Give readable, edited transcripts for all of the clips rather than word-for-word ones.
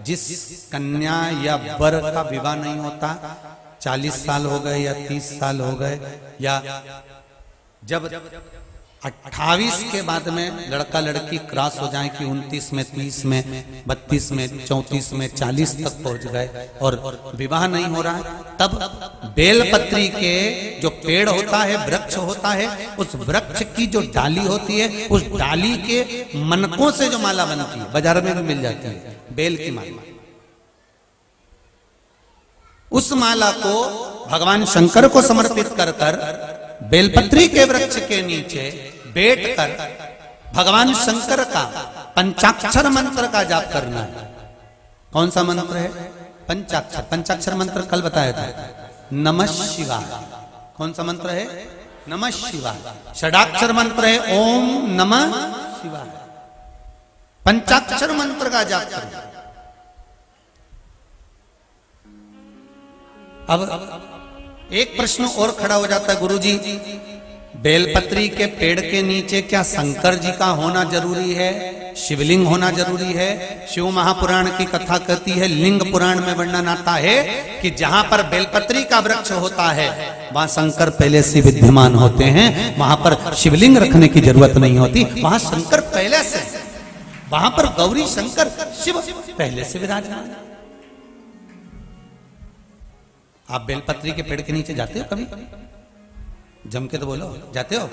जिस कन्या या वर का विवाह नहीं होता, 40 साल हो गए या 30 साल हो गए, या जब 28 के बाद में लड़का लड़की क्रॉस हो जाए कि 29 में, 30 में, 32 में, 34 में, 40 तक पहुंच गए और विवाह नहीं हो रहा है, तब बेलपत्री के जो पेड़ होता है, वृक्ष होता है, उस वृक्ष की जो डाली होती है, उस डाली के मनकों से जो माला बनती है, बाजार में भी मिल जाती है बेल की माला, उस माला को भगवान शंकर को समर्पित कर कर बेलपत्री के वृक्ष के नीचे बैठकर भगवान शंकर का पंचाक्षर मंत्र का जाप करना है। कौन सा मंत्र है? पंचाक्षर। पंचाक्षर मंत्र कल बताया था, नमः शिवाय। कौन सा मंत्र है? नमः शिवाय। षडाक्षर मंत्र है ओम नमः शिवाय। पंचाक्षर मंत्र का जाप करना। अब एक प्रश्न और खड़ा हो जाता है, गुरुजी बेलपत्री के पेड़ के नीचे क्या शंकर जी का होना जरूरी है, शिवलिंग होना जरूरी है? शिव महापुराण की कथा कहती है, लिंग पुराण में वर्णन आता है कि जहां पर बेलपत्री का वृक्ष होता है वहां शंकर पहले से विद्यमान होते हैं, वहां पर शिवलिंग रखने की जरूरत नहीं होती, वहां शंकर पहले से, वहां पर गौरी शंकर शिव पहले से विराजमान। आप बेलपत्री के पेड़ के नीचे जाते हो कभी? जम के तो बोलो, जाते हो?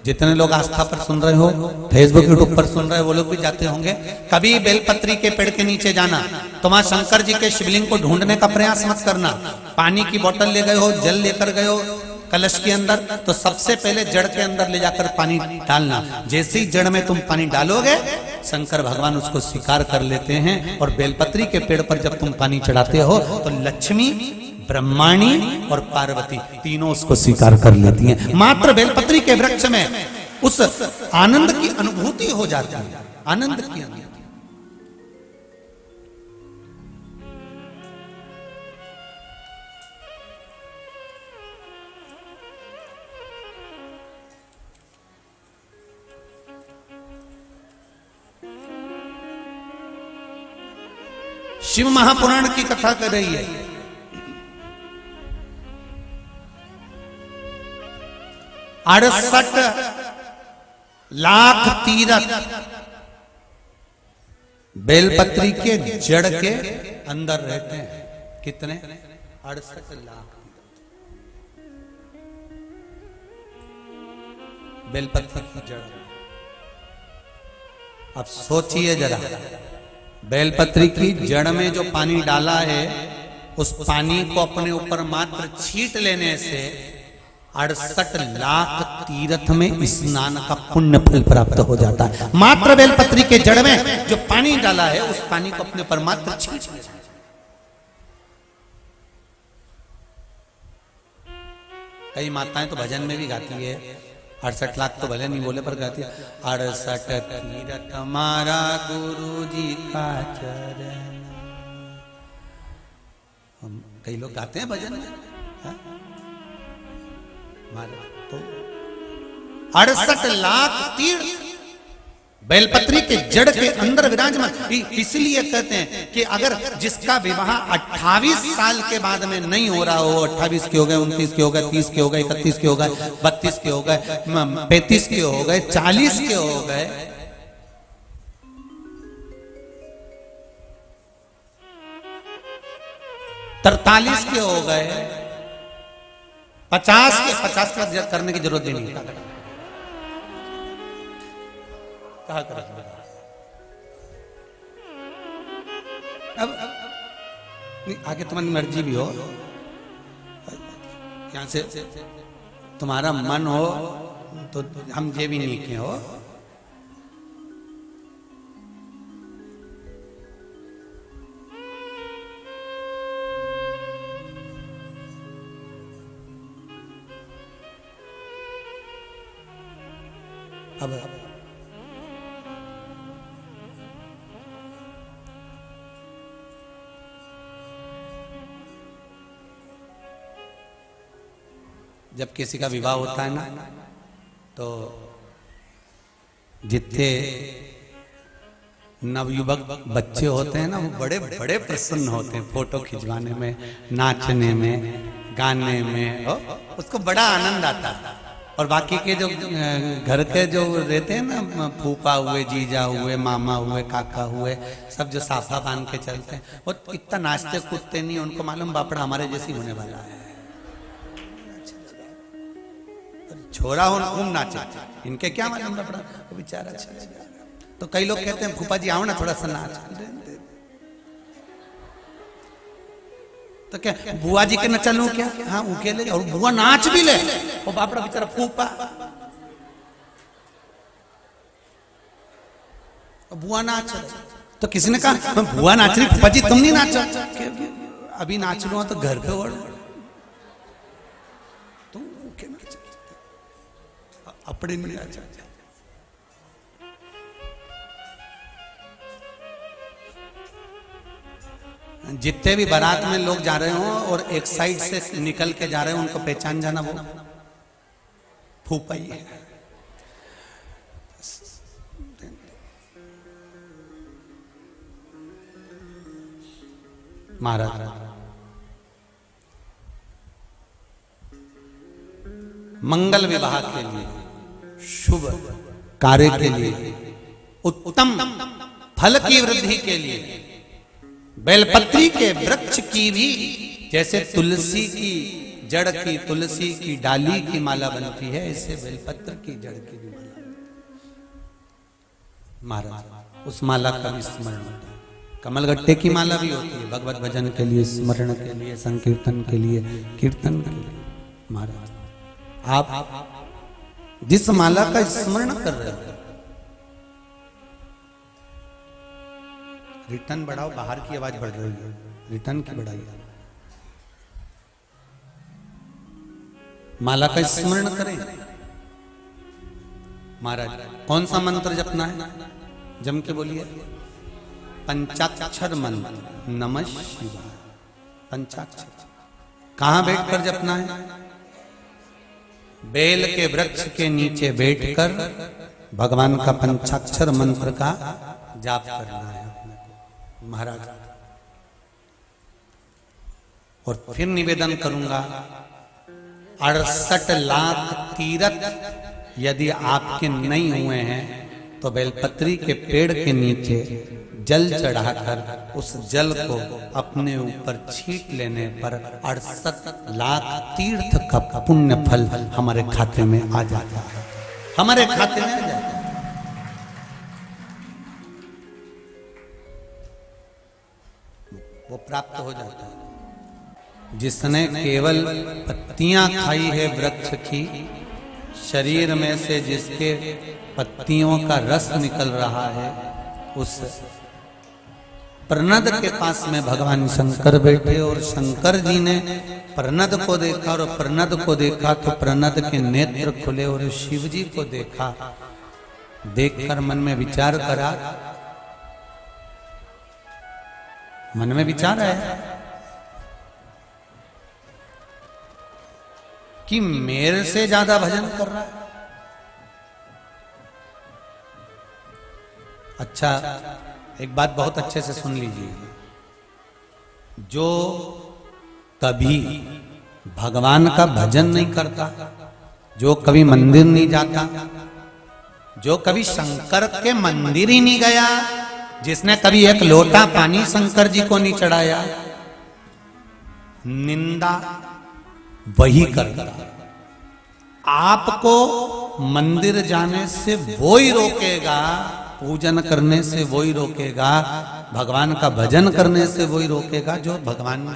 जितने लोग आस्था पर सुन रहे हो, फेसबुक यूट्यूब पर सुन रहे हो, वो लोग भी जाते होंगे। कभी बेलपत्री के पेड़ के नीचे जाना तो वहां शंकर जी के शिवलिंग को ढूंढने का प्रयास मत करना। पानी की बोतल ले गए हो, जल लेकर गए हो कलश के अंदर, तो सबसे पहले जड़ के अंदर ले जाकर पानी डालना। जैसे ही जड़ में तुम पानी डालोगे, शंकर भगवान उसको स्वीकार कर लेते हैं, और बेलपत्री के पेड़ पर जब तुम पानी चढ़ाते हो तो लक्ष्मी, ब्रह्माणी और पार्वती तीनों उसको स्वीकार कर लेती हैं। मात्र बेलपत्री के वृक्ष में उस आनंद की अनुभूति हो जाती है, आनंद की अनुभूति। शिव महापुराण की कथा कर रही है। 68 लाख तीरथ बेलपत्री के जड़ के अंदर रहते हैं। कितने? 68 लाख बेलपत्री की जड़। अब सोचिए जरा, बेलपत्री की जड़ में जो पानी डाला है, उस पानी को अपने ऊपर मात्र छींट लेने से 68 लाख तीर्थ में स्नान का पुण्य फल प्राप्त हो जाता है। मात्र बेलपत्री के जड़ में जो पानी डाला है, उस पानी को अपने पर मात्र छींट लिया। कई माताएं तो भजन में भी गाती है, 68 लाख तो भले नहीं बोले पर गाती है, 68 तीर्थ हमारा गुरु जी का चरण। हम कई लोग गाते हैं भजन में, तो 68 लाख तीर्थ बेलपत्री के जड़ के अंदर विराजमान। इसलिए कहते हैं कि अगर जिसका विवाह 28 साल के बाद में नहीं हो रहा हो, 28 के हो गए, 29 के हो गए, 30 के हो गए, 31 के हो गए, 32 के हो गए, 35 के हो गए, 40 के हो गए, तरतालीस के हो गए, 50 के करने की जरूरत भी नहीं। कहा कर अब आगे तुम्हारी मर्जी भी हो, यहां से तुम्हारा मन हो तो हम ये भी नहीं किए हो। अब जब किसी का विवाह होता है ना, तो जितने नवयुवक बच्चे होते हैं ना, वो बड़े बड़े प्रसन्न होते हैं फोटो खिंचवाने में, नाचने में, गाने में, उसको बड़ा आनंद आता है। और बाकी के जो घर के जो रहते हैं ना, फूफा हुए, जीजा हुए, मामा हुए, काका हुए, सब जो साफा बांध के चलते हैं, वो इतना नाचते कूदते नहीं, उनको मालूम बापड़ा हमारे जैसी होने वाला है। छोरा हो खूब नाचे, इनके क्या मालूम बापड़ा वो बेचारा चला गया। तो कई लोग कहते हैं फूफा जी आओ ना थोड़ा सा नाच, तो क्या बुआ जी के न चलूं क्या? हाँ उनके ले, और बुआ नाच भी ले, वो बापड़ा बेचारा फूफा, बुआ नाच रहे। तो किसी ने कहा बुआ नाच रही, फूफा जी तुम नहीं नाचो? अभी नाच लो तो घर पे और तुम अपने नहीं नाचा। जितने भी बारात में लोग जा रहे हो और एक साइड से निकल के जा रहे हो, उनको पहचान जाना, वो फूफा ही है। महाराज मंगल विवाह के लिए, शुभ कार्य के लिए, उत्तम फल की वृद्धि के लिए बेलपत्री के वृक्ष की भी, जैसे तुलसी की जड़ की, तुलसी की डाली की माला बनती है, इससे बेलपत्र की जड़ की भी माला। महाराज उस माला का भी स्मरण होता है। कमलगट्टे की माला भी होती है भगवत भजन के लिए, स्मरण के लिए, संकीर्तन के लिए, कीर्तन के लिए। महाराज आप जिस माला का स्मरण कर रहे हो, रिटर्न बढ़ाओ, बाहर की आवाज बढ़ रही है, रिटर्न की बढ़ाइए। माला का स्मरण करें। महाराज कौन सा मंत्र जपना है? जम के बोलिए। पंचाक्षर मंत्र, नमः शिवाय। पंचाक्षर कहां बैठकर जपना है? बेल के वृक्ष के नीचे बैठकर भगवान का पंचाक्षर मंत्र का जाप करना है महाराज। और फिर निवेदन करूंगा, 68 लाख तीर्थ यदि आपके नहीं हुए हैं तो बेलपत्री के पेड़ के नीचे जल चढ़ाकर उस जल को अपने ऊपर छीट लेने पर 68 लाख तीर्थ का पुण्य फल हमारे खाते में आ जाता है, हमारे खाते में आ जाता है। वो प्राप्त हो जाता है। जिसने केवल पत्तियां खाई है वृक्ष की, शरीर में से जिसके पत्तियों का रस निकल रहा है, उस प्रनद के पास में भगवान शंकर बैठे और शंकर जी ने प्रनद को देखा और प्रनद को देखा तो प्रनद के नेत्र खुले और शिव जी को देखा। देखकर मन में विचार करा, मन में विचार है कि मेरे से ज्यादा भजन कर रहा है। अच्छा एक बात बहुत अच्छे से सुन लीजिए, जो कभी भगवान का भजन नहीं करता, जो कभी मंदिर नहीं जाता, जो कभी शंकर के मंदिर ही नहीं गया, जिसने कभी एक लोटा पानी शंकर जी को नहीं चढ़ाया, निंदा वही करता। आपको मंदिर जाने से वो ही रोकेगा, पूजन करने से वो ही रोकेगा, भगवान का भजन करने से वो ही रोकेगा जो भगवान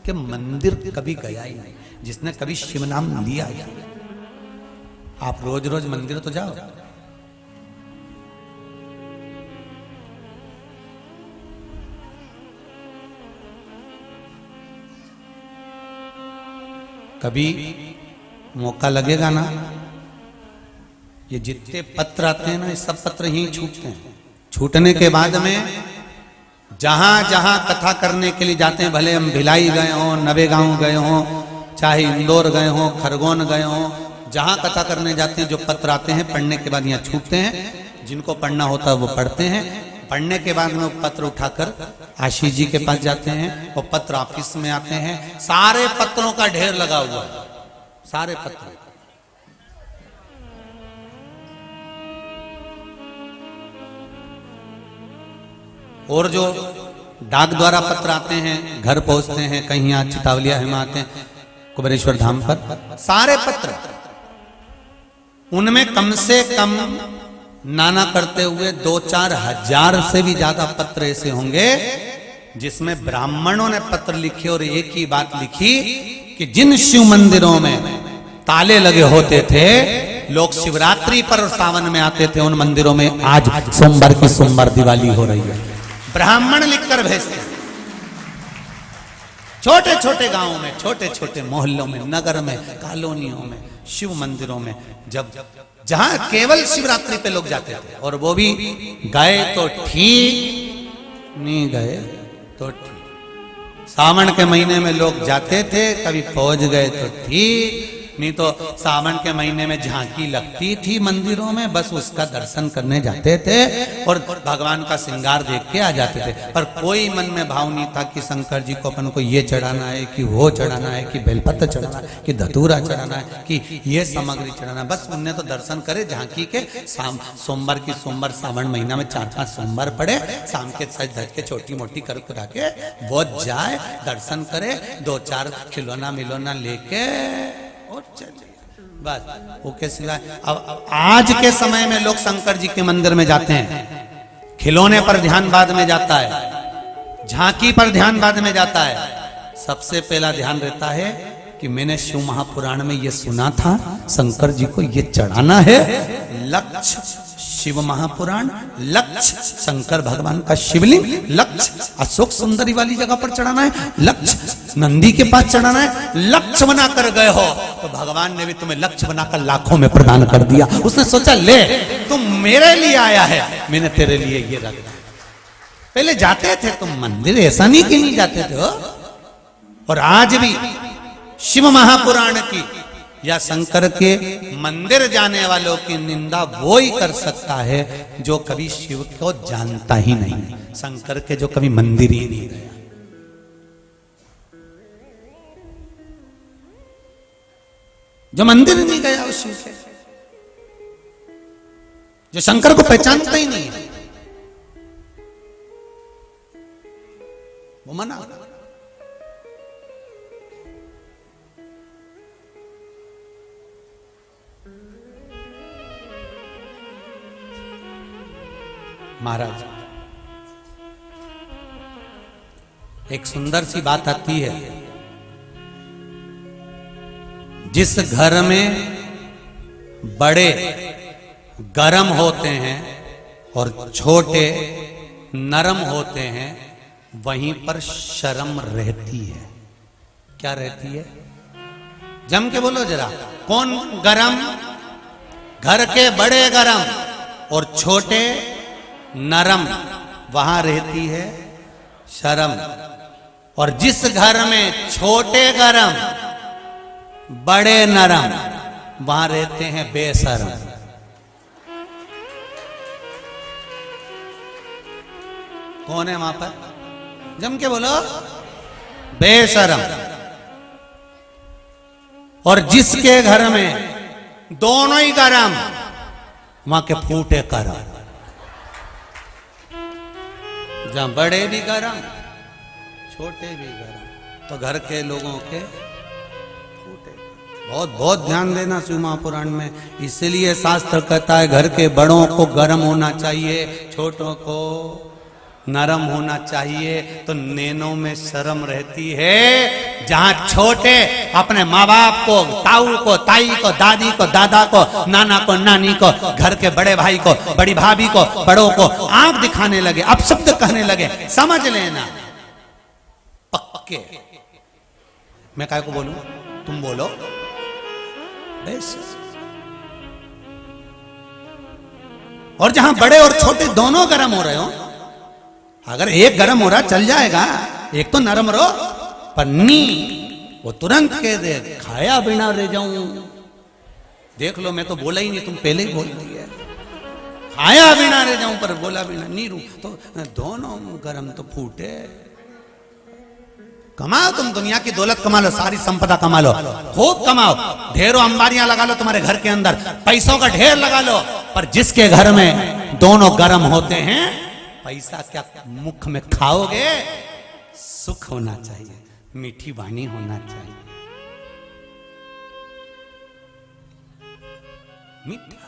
के मंदिर कभी गया ही नहीं, जिसने कभी शिव नाम लिया ही। आप रोज रोज मंदिर तो जाओ, कभी मौका लगेगा ना, ये जितने पत्र आते हैं ना, ये सब पत्र ही छूटते हैं। छूटने के बाद में जहां जहां कथा करने के लिए जाते हैं, भले हम भिलाई गए हों, नवेगांव गए हों, चाहे इंदौर गए हों, खरगोन गए हों, जहां कथा करने जाते हैं जो पत्र आते हैं पढ़ने के बाद यहाँ छूटते हैं। जिनको पढ़ना होता है वो पढ़ते हैं, पढ़ने के बाद में वो पत्र उठाकर आशीष जी के पास जाते हैं। वो पत्र ऑफिस में आते हैं, सारे पत्रों का ढेर लगा हुआ है, सारे पत्र। और जो डाक द्वारा पत्र आते हैं, घर पहुंचते हैं, कहीं यहाँ चितावलिया में आते हैं, कुबेरेश्वर धाम पर, सारे पत्र, उनमें कम से कम नाना करते हुए 2-4 हजार से भी ज्यादा पत्र ऐसे होंगे जिसमें ब्राह्मणों ने पत्र लिखे और एक ही बात लिखी कि जिन शिव मंदिरों में ताले लगे होते थे, लोग शिवरात्रि पर और सावन में आते थे, उन मंदिरों में आज सोमवार की सोमवार दिवाली हो रही है। ब्राह्मण लिखकर भेजते। छोटे छोटे गांवों में, छोटे छोटे मोहल्लों में, नगर में, कॉलोनियों में, शिव मंदिरों में, जब जहां केवल शिवरात्रि पे लोग जाते थे, और वो भी गए तो ठीक, नहीं गए तो ठीक। सावन के महीने में लोग जाते थे, कभी पहुंच गए तो ठीक, नहीं तो सावन के महीने में झांकी लगती थी मंदिरों में, बस उसका दर्शन करने जाते थे और भगवान का श्रृंगार देख के आ जाते थे। पर कोई मन में भाव नहीं था कि शंकर जी को अपन को ये चढ़ाना है, कि वो चढ़ाना है, कि बेलपत्र चढ़ाना है, कि धतूरा चढ़ाना है, कि ये सामग्री चढ़ाना है। बस उनने तो दर्शन करे झांकी के। सोमवार की सोमवार सावन महीना में 4-5 सोमवार पड़े, शाम के सज धज के छोटी मोटी कर कुरा के वो जाए, दर्शन करे, 2-4 खिलौना मिलौना लेके और चलिए, बस। ओके सिवाय अब आज के समय में लोग शंकर जी के मंदिर में जाते हैं, खिलौने पर ध्यान बाद में जाता है, झांकी पर ध्यान बाद में जाता है। सबसे पहला ध्यान रहता है कि मैंने शिव महापुराण में ये सुना था, शंकर जी को ये चढ़ाना है। लक्ष्य शिव महापुराण, लक्ष्य शंकर भगवान का शिवलिंग, लक्ष्य अशोक सुंदरी वाली जगह पर चढ़ाना है, लक्ष्य नंदी के पास चढ़ाना है। लक्ष्य बनाकर गए हो तो भगवान ने भी तुम्हें लक्ष्य बनाकर लाखों में प्रदान कर दिया। उसने सोचा ले तुम मेरे लिए आया है, मैंने तेरे लिए ये रख दिया। पहले जाते थे तुम मंदिर, ऐसा नहीं कि नहीं जाते थे हो। और आज भी शिव महापुराण की या शंकर के मंदिर जाने वालों की निंदा वो ही कर सकता है जो कभी शिव को जानता ही नहीं, शंकर के जो कभी मंदिर ही नहीं गया। जो मंदिर नहीं गया उस शिव के, जो शंकर को पहचानता ही नहीं है, वो मना। महाराज एक सुंदर सी बात आती है, जिस घर में बड़े गरम होते हैं और छोटे नरम होते हैं, वहीं पर शर्म रहती है। क्या रहती है? जम के बोलो जरा, कौन गरम? घर के बड़े गरम और छोटे नरम, वहां रहती है शर्म। और जिस घर में छोटे गरम बड़े नरम, वहां रहते हैं बेशर्म। कौन है वहां पर? जम के बोलो, बेशर्म। और जिसके घर में दोनों ही गरम, वहां के फूटे करम। जहां बड़े भी गरम छोटे भी गरम, तो घर के लोगों के फूटे। बहुत बहुत ध्यान देना शिव महापुराण में, इसलिए शास्त्र कहता है घर के बड़ों को गरम होना चाहिए, छोटों को नरम होना चाहिए। तो नैनों में शर्म रहती है। जहां छोटे अपने माँ बाप को, ताऊ को, ताई को, दादी को, दादा को, नाना को, नानी को, घर के बड़े भाई को, बड़ी भाभी को, बड़ों को आंख दिखाने लगे, अपशब्द कहने लगे, समझ लेना पक्के। मैं काय को बोलूं? तुम बोलो। और जहां बड़े और छोटे दोनों गर्म हो रहे हो, अगर एक गर्म हो रहा चल जाएगा, एक तो नरम रहो। पन्नी वो तुरंत कह दे, खाया बिना रह जाऊं। देख लो, मैं तो बोला ही नहीं, तुम पहले ही बोल दिए। खाया बिना रह जाऊं पर बोला बिना नीरू, तो दोनों गरम तो फूटे। कमाओ तुम, दुनिया की दौलत कमा लो, सारी संपदा कमा लो, खूब कमाओ, ढेरों अंबारियां लगा लो तुम्हारे घर के अंदर, पैसों का ढेर लगा लो, पर जिसके घर में दोनों गर्म होते हैं, पैसा क्या मुख में खाओगे? सुख होना चाहिए, मीठी वाणी होना चाहिए, मीठा।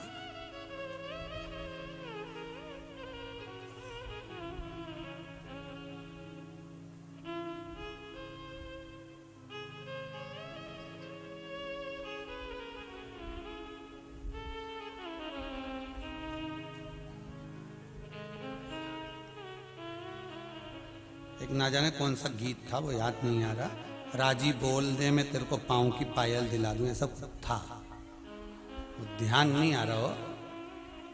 एक ना जाने कौन सा गीत था, वो याद नहीं आ रहा, राजी बोल दे मैं तेरे को पाँव की पायल दिला दूं, ऐसा था, वो ध्यान नहीं आ रहा हो,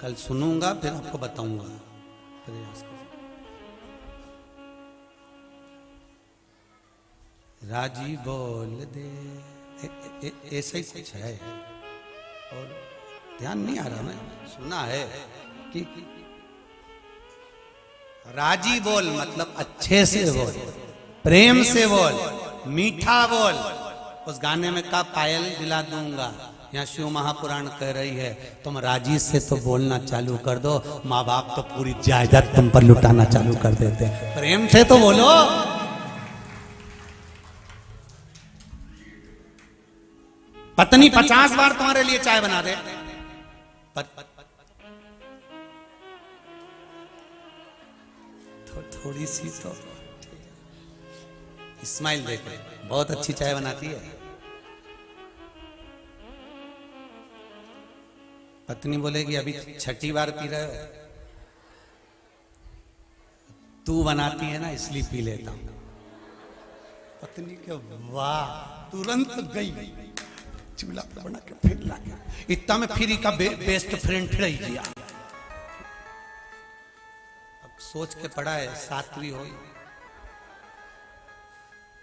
कल सुनूंगा फिर आपको बताऊंगा, प्रयास करो। राजी बोल दे, ऐसा ही कुछ है, और ध्यान नहीं आ रहा, मैं सुना है कि राजी बोल मतलब अच्छे से बोल, प्रेम से बोल, मीठा बोल। उस गाने में का पायल दिला दूंगा, यहाँ शिव महापुराण कह रही है तुम राजी से तो बोलना चालू कर दो, माँ बाप तो पूरी जायदाद तुम पर लुटाना चालू कर देते, प्रेम से तो बोलो। पत्नी 50 बार तुम्हारे लिए चाय बना दे, थोड़ी सी तो स्माइल देखे, बहुत अच्छी चाय बनाती है। पत्नी बोलेगी अभी छठी बार पी रहे हो, तू बनाती है ना इसलिए पी लेता हूं। पत्नी के वाह, तुरंत गई चूल्हा पर बना के फिर ला गया, इतना में फ्री का बेस्ट फ्रेंड फिर ही गया। सोच के पड़ा है सातवीं हो,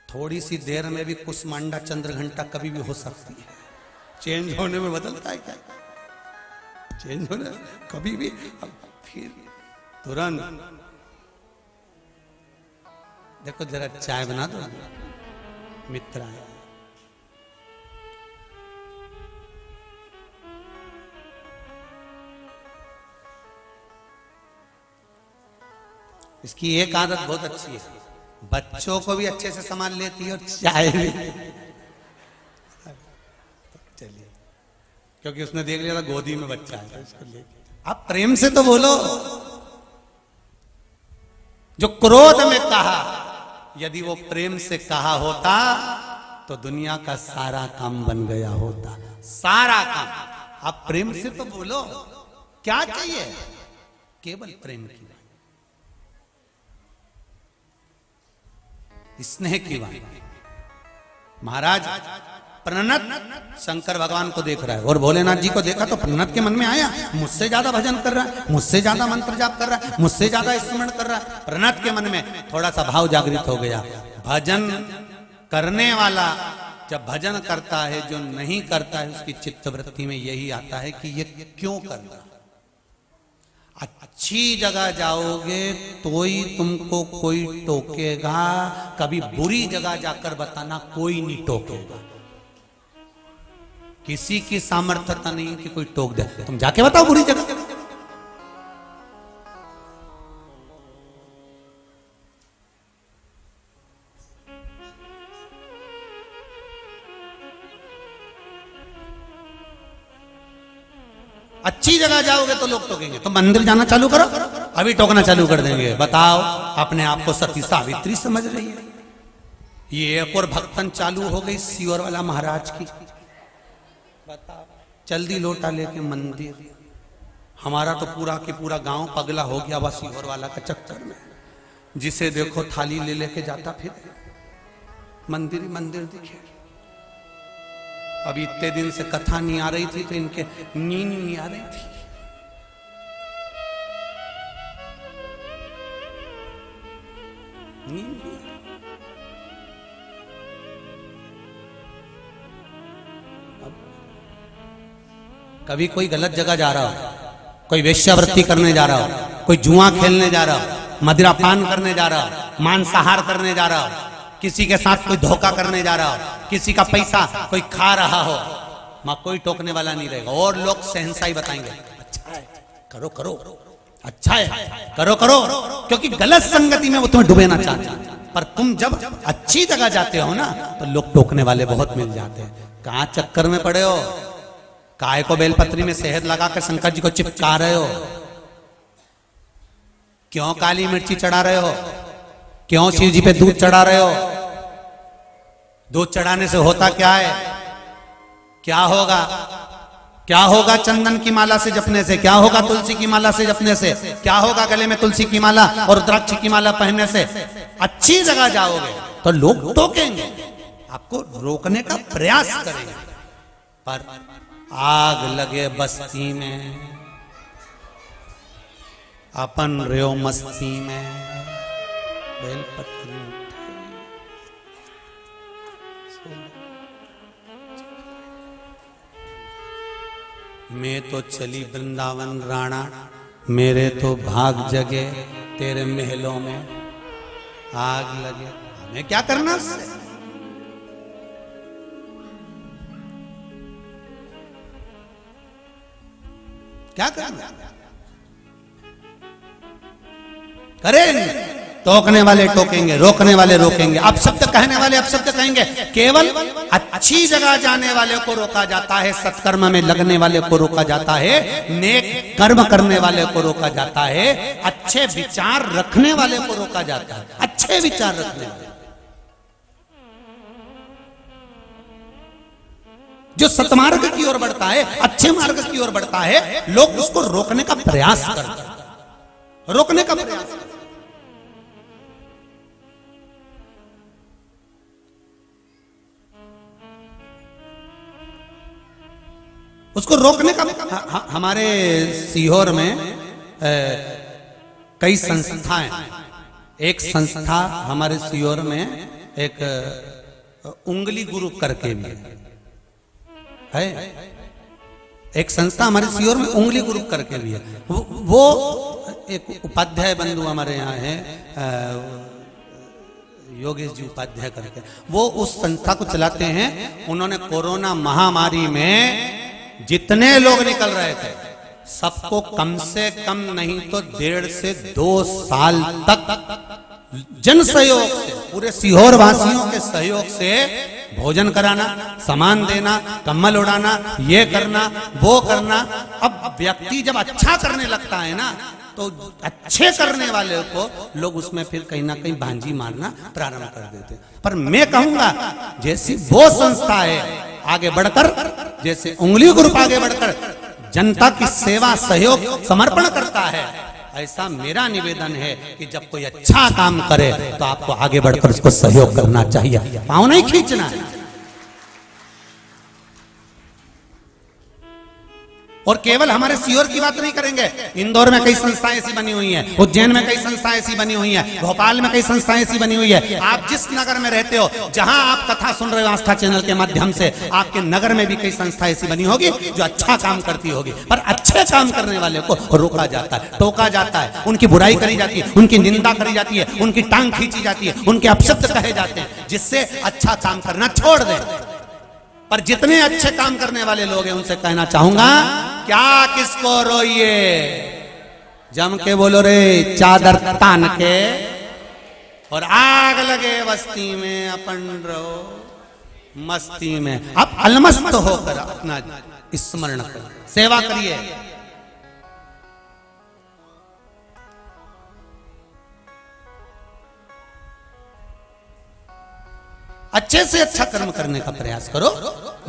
थोड़ी सी देर में भी कुसमांडा चंद्र घंटा कभी भी हो सकती है, चेंज होने में बदलता है क्या, चेंज होने कभी भी, अब फिर तुरंत देखो जरा चाय बना दो मित्र आया। इसकी एक आदत बहुत अच्छी है, बच्चों को भी अच्छे से संभाल लेती है और चाय भी। चलिए, क्योंकि उसने देख लिया था गोदी में बच्चा है तो इसको ले, आप प्रेम से तो बोलो। जो क्रोध में कहा, यदि वो प्रेम से कहा होता तो दुनिया का सारा काम बन गया होता, सारा काम। आप प्रेम से तो बोलो, क्या चाहिए, केवल प्रेम की, स्नेह की बात। महाराज प्रणत शंकर भगवान को देख रहा है और भोलेनाथ जी को देखा तो प्रणत के मन में आया, मुझसे ज्यादा भजन कर रहा है, मुझसे ज्यादा मंत्र जाप कर रहा है, मुझसे ज्यादा स्मरण कर रहा है। प्रणत के मन में थोड़ा सा भाव जागृत हो गया। भजन करने वाला जब भजन करता है, जो नहीं करता है उसकी चित्तवृत्ति में यही आता है कि ये क्यों कर रहा है। अच्छी जगह जाओगे तो ही तुमको कोई टोकेगा, कभी बुरी जगह जाकर बताना कोई नहीं टोकेगा। किसी की सामर्थ्यता नहीं है कि कोई टोक दे, तुम जाके बताओ बुरी जगह। अच्छी जगह जाओगे तो लोग टोकेंगे, तो मंदिर जाना चालू करो, अभी टोकना चालू कर देंगे। बताओ, अपने आप को सती सावित्री समझ रही है। ये एक और भक्तन चालू हो गई सीवर वाला महाराज की। बताओ, जल्दी लोटा लेके मंदिर। हमारा तो पूरा के पूरा गांव पगला हो गया बस सीवर वाला का चक्कर में। जिसे देखो थाली ले लेके जाता, फिर मंदिर ही मंदिर दिखे। अभी इतने दिन से कथा नहीं आ रही थी तो इनके नींद नहीं आ रही थी। नींद नहीं आ रही। अब कभी कोई गलत जगह जा रहा हो, कोई वेश्यावृत्ति करने जा रहा हो, कोई जुआ खेलने जा रहा हो, मदिरा पान करने जा रहा हो, मांसाहार करने जा रहा हो, किसी के साथ कोई धोखा करने जा रहा हो, किसी का पैसा कोई खा रहा हो, मां कोई टोकने वाला नहीं रहेगा। और लोग सहनसाई बताएंगे, अच्छा है करो करो, अच्छा है करो करो, क्योंकि गलत संगति में वो तुम्हें डुबेना चाहते हैं। पर तुम जब अच्छी जगह जाते हो ना तो लोग टोकने वाले बहुत मिल जाते हैं। कहां चक्कर में पड़े हो, काय को बेलपत्री में शहद लगाकर शंकर जी को चिपका रहे हो, क्यों काली मिर्ची चढ़ा रहे हो, क्यों शिव जी पे दूध चढ़ा रहे हो? दूध चढ़ाने से होता क्या है, क्या होगा? क्या होगा चंदन की माला से जपने से, क्या होगा तुलसी की माला से जपने से, क्या होगा गले में तुलसी की माला और रुद्राक्ष की माला पहनने से? अच्छी जगह जाओगे तो लोग टोकेंगे, आपको रोकने का प्रयास करेंगे। पर आग लगे बस्ती में, अपन रहो मस्ती में, बेलपत्री मैं तो चली वृंदावन राणा, मेरे तो भाग जगे तेरे महलों में आग लगे। हमें क्या करना उससे? क्या करना? करेंगे, टोकने वाले टोकेंगे, रोकने वाले रोकेंगे, अपशब्द कहने वाले अपशब्द कहेंगे। केवल अच्छी जगह जाने वाले को रोका जाता है, सत्कर्म में लगने वाले को रोका जाता है, नेक कर्म करने वाले को रोका जाता है, अच्छे विचार रखने वाले को रोका जाता है। अच्छे विचार रखने वाले, जो सतमार्ग की ओर बढ़ता है, अच्छे मार्ग की ओर बढ़ता है, लोग उसको रोकने का प्रयास करते हैं, रोकने का प्रयास करते हैं। उसको रोकने का हमारे सीहोर में कई संस्थाएं, एक संस्था हमारे सीहोर में एक उंगली गुरु करके भी है, एक संस्था हमारे सीहोर में उंगली गुरु करके भी है। वो एक उपाध्याय बंधु हमारे यहाँ है, योगेश जी उपाध्याय करके, वो उस संस्था को चलाते हैं। उन्होंने कोरोना महामारी में जितने लोग निकल रहे थे सबको कम से कम नहीं तो 1.5 से 2 साल तक जन सहयोग से, पूरे सीहोर वासियों के सहयोग से भोजन कराना, सामान देना, कम्बल उड़ाना, ये करना वो करना। अब व्यक्ति जब अच्छा करने लगता है ना तो अच्छे करने वाले को लोग उसमें फिर कहीं ना कहीं भांजी मारना प्रारंभ कर देते। पर मैं कहूंगा जैसी वो संस्था है आगे बढ़कर, जैसे उंगली ग्रुप आगे बढ़कर जनता की सेवा सहयोग समर्पण करता है, ऐसा मेरा निवेदन है कि जब कोई अच्छा काम करे तो आपको आगे बढ़कर उसको सहयोग करना चाहिए, पाँव नहीं खींचना है। और केवल हमारे सीहोर की बात नहीं करेंगे, इंदौर में कई संस्थाएं ऐसी बनी हुई हैं, उज्जैन में कई संस्थाएं ऐसी बनी हुई हैं, भोपाल में कई संस्थाएं ऐसी बनी हुई है। आप जिस नगर में रहते हो, जहां आप कथा सुन रहे हो आस्था चैनल के माध्यम से, आपके नगर में भी कई संस्थाएं ऐसी बनी होगी जो अच्छा काम करती होगी। पर अच्छे काम करने वाले को रोका जाता है, टोका जाता है, उनकी बुराई करी जाती है, उनकी निंदा करी जाती है, उनकी टांग खींची जाती है, उनके अपशब्द कहे जाते हैं, जिससे अच्छा काम करना छोड़ दें। पर जितने अच्छे काम करने वाले लोग हैं उनसे कहना चाहूंगा, क्या किसको रोइए, जम के बोलो रे चादर तान के, और आग लगे बस्ती में अपन रहो मस्ती में। अब अलमस्त होकर अपना स्मरण करो, सेवा करिए। अच्छे से अच्छा कर्म करने का प्रयास करो,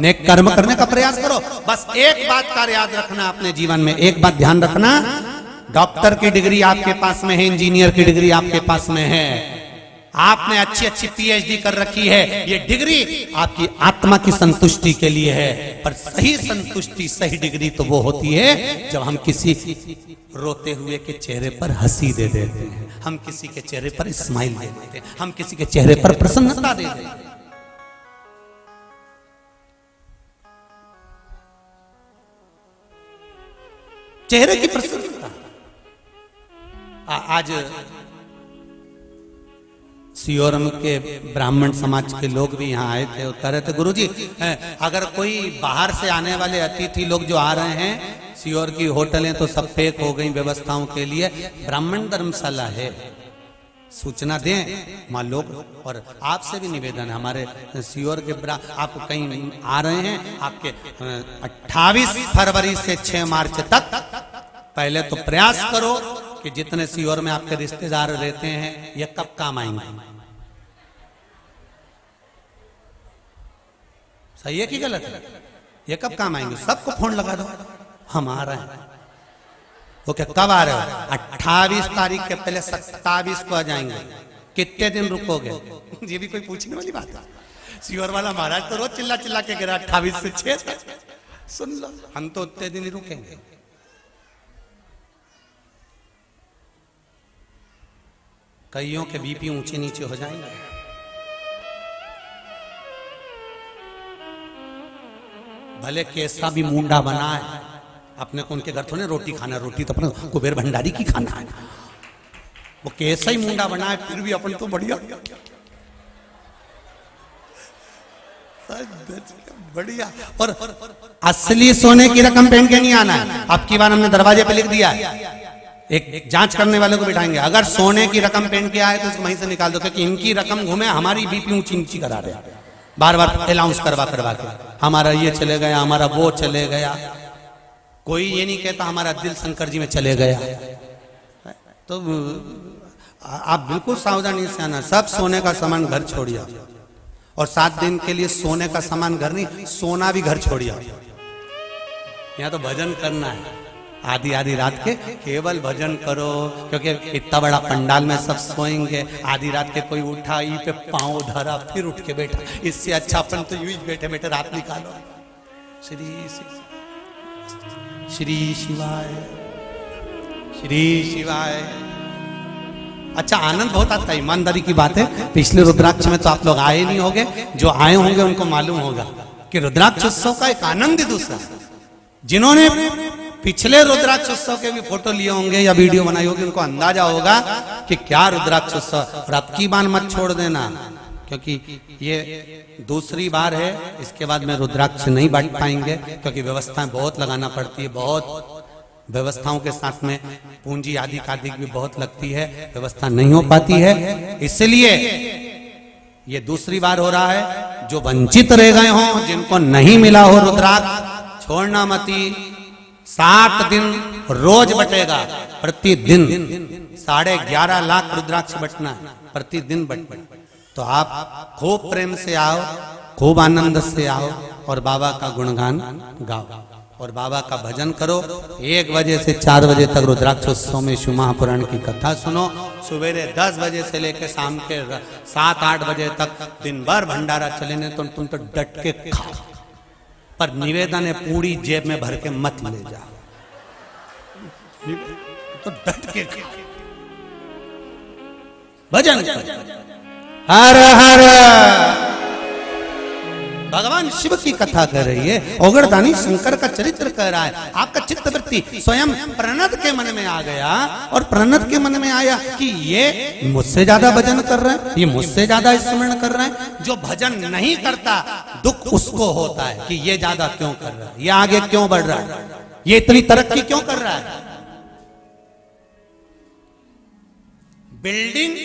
नेक कर्म करने का प्रयास करो। बस एक बात का याद रखना अपने जीवन में, एक बात ध्यान रखना, डॉक्टर की डिग्री आपके पास में है, इंजीनियर की डिग्री आपके पास में है, आपने अच्छी अच्छी पीएचडी कर रखी है, ये डिग्री आपकी आत्मा की संतुष्टि के लिए है। पर सही संतुष्टि, सही डिग्री तो वो होती है जब हम किसी रोते हुए के चेहरे पर हंसी दे देते हैं, हम किसी के चेहरे पर स्माइल दे देते हैं, हम किसी के चेहरे पर प्रसन्नता दे देते हैं। चेहरे की प्रसन्नता। आज सियोरम के ब्राह्मण समाज के लोग भी यहाँ आए थे और कह रहे थे गुरुजी, अगर कोई बाहर से आने वाले अतिथि लोग जो आ रहे हैं, सियोर की होटलें तो सब पैक हो गई व्यवस्थाओं के लिए, ब्राह्मण धर्मशाला है, सूचना दें वहाँ लोग। और आपसे भी निवेदन है, हमारे सियोर के आप कहीं आ रहे हैं, आपके 28 फरवरी से 6 मार्च तक पहले तो प्रयास करो कि जितने सियोर में आपके रिश्तेदार रहते हैं ये कब काम आएंगे। सही है कि गलत है? ये कब काम आएंगे? सबको फोन लगा दो, हम आ रहे हैं। वो क्या कब आ रहे हो? 28 तारीख के पहले 27 को आ जाएंगे। कितने दिन रुकोगे? ये भी कोई पूछने वाली बात है? सियोर वाला महाराज तो रोज चिल्ला चिल्ला के गिरा 28 से 6 तक। सुन लो, हम तो उतने दिन ही रुकेंगे। कईयों के बीपी ऊंचे नीचे हो जाएंगे। भले कैसा भी मुंडा बना है, अपने को उनके घर थोड़े रोटी खाना, रोटी तो अपने कुबेर भंडारी की खाना है। वो कैसा ही मुंडा बना है फिर भी अपन तो बढ़िया बढ़िया। और असली सोने की रकम पहन के नहीं आना है। अब की बार हमने दरवाजे पे लिख दिया है, एक जांच करने वाले को बिठाएंगे, अगर सोने की रकम पहन के आए तो उसको वहीं से निकाल दो, क्योंकि इनकी रकम घूमे, हमारी बीपी ऊंची नीची करा रहे, बार बार अनाउंस करवा के हमारा ये चले गया, हमारा वो चले गया। कोई ये नहीं कहता हमारा दिल शंकर जी में चले गया। तो आप बिल्कुल सावधानी से आना। सब सोने का सामान घर छोड़िए, और 7 दिन के लिए सोने का सामान घर नहीं, सोना भी घर छोड़िए। यहाँ तो भजन करना है, आधी आधी रात के केवल भजन करो, क्योंकि इतना बड़ा पंडाल में सब सोएंगे। आधी रात के कोई उठा, ई पे पांव धरा, फिर उठ के बैठा। इससे अच्छा अपन तो यूं बैठे बैठे रात निकालो। श्री शिवाय, श्री शिवाय। अच्छा, आनंद बहुत आता है, ईमानदारी की बात है। पिछले रुद्राक्ष में तो आप लोग आए नहीं होंगे, जो आए होंगे उनको मालूम होगा कि रुद्राक्ष उत्सव का एक आनंद ही दूसरा। जिन्होंने पिछले रुद्राक्ष उत्सव के भी फोटो लिए होंगे या वीडियो बनाई होगी, उनको अंदाजा होगा कि क्या रुद्राक्ष उत्सव। और अब की बार मत छोड़ देना, क्योंकि ये दूसरी बार है। इसके बाद में रुद्राक्ष नहीं बांट पाएंगे, क्योंकि व्यवस्थाएं बहुत लगाना पड़ती है। बहुत व्यवस्थाओं के साथ में पूंजी आदि कादिक भी बहुत लगती है, व्यवस्था नहीं हो पाती है। इसलिए ये दूसरी बार हो रहा है। जो वंचित रह गए हों, जिनको नहीं मिला हो रुद्राक्ष, छोड़ना मती। 7 दिन रोज बटेगा, प्रतिदिन 11.5 लाख रुद्राक्ष बटना है, प्रतिदिन बटना। तो आप खूब प्रेम से आओ, खूब आनंद से आओ, और बाबा का गुणगान गाओ, और बाबा का भजन करो। 1 बजे से 4 बजे तक रुद्राक्षोत्सव में शिव महापुराण की कथा सुनो। सवेरे 10 बजे से लेकर शाम के 7-8 बजे तक दिन भर भंडारा चलेने, तो तुम तो डट के खाओ, पर निवेदन है पूरी जेब में भर के मत ले जाओ, तो डट के भजन करो। हर हर भगवान शिव की कथा कर रही है, ओगरदानी शंकर का चरित्र कह रहा है। आपका चित्त वृत्ति स्वयं प्रणत के मन में आ गया, और प्रणत के मन में आया कि ये मुझसे ज्यादा भजन कर रहे हैं, ये मुझसे ज्यादा स्मरण कर रहे हैं। जो भजन नहीं करता, दुख उसको होता है कि ये ज्यादा क्यों कर रहा है, ये आगे क्यों बढ़ रहा है, ये इतनी तरक्की क्यों कर रहा है। बिल्डिंग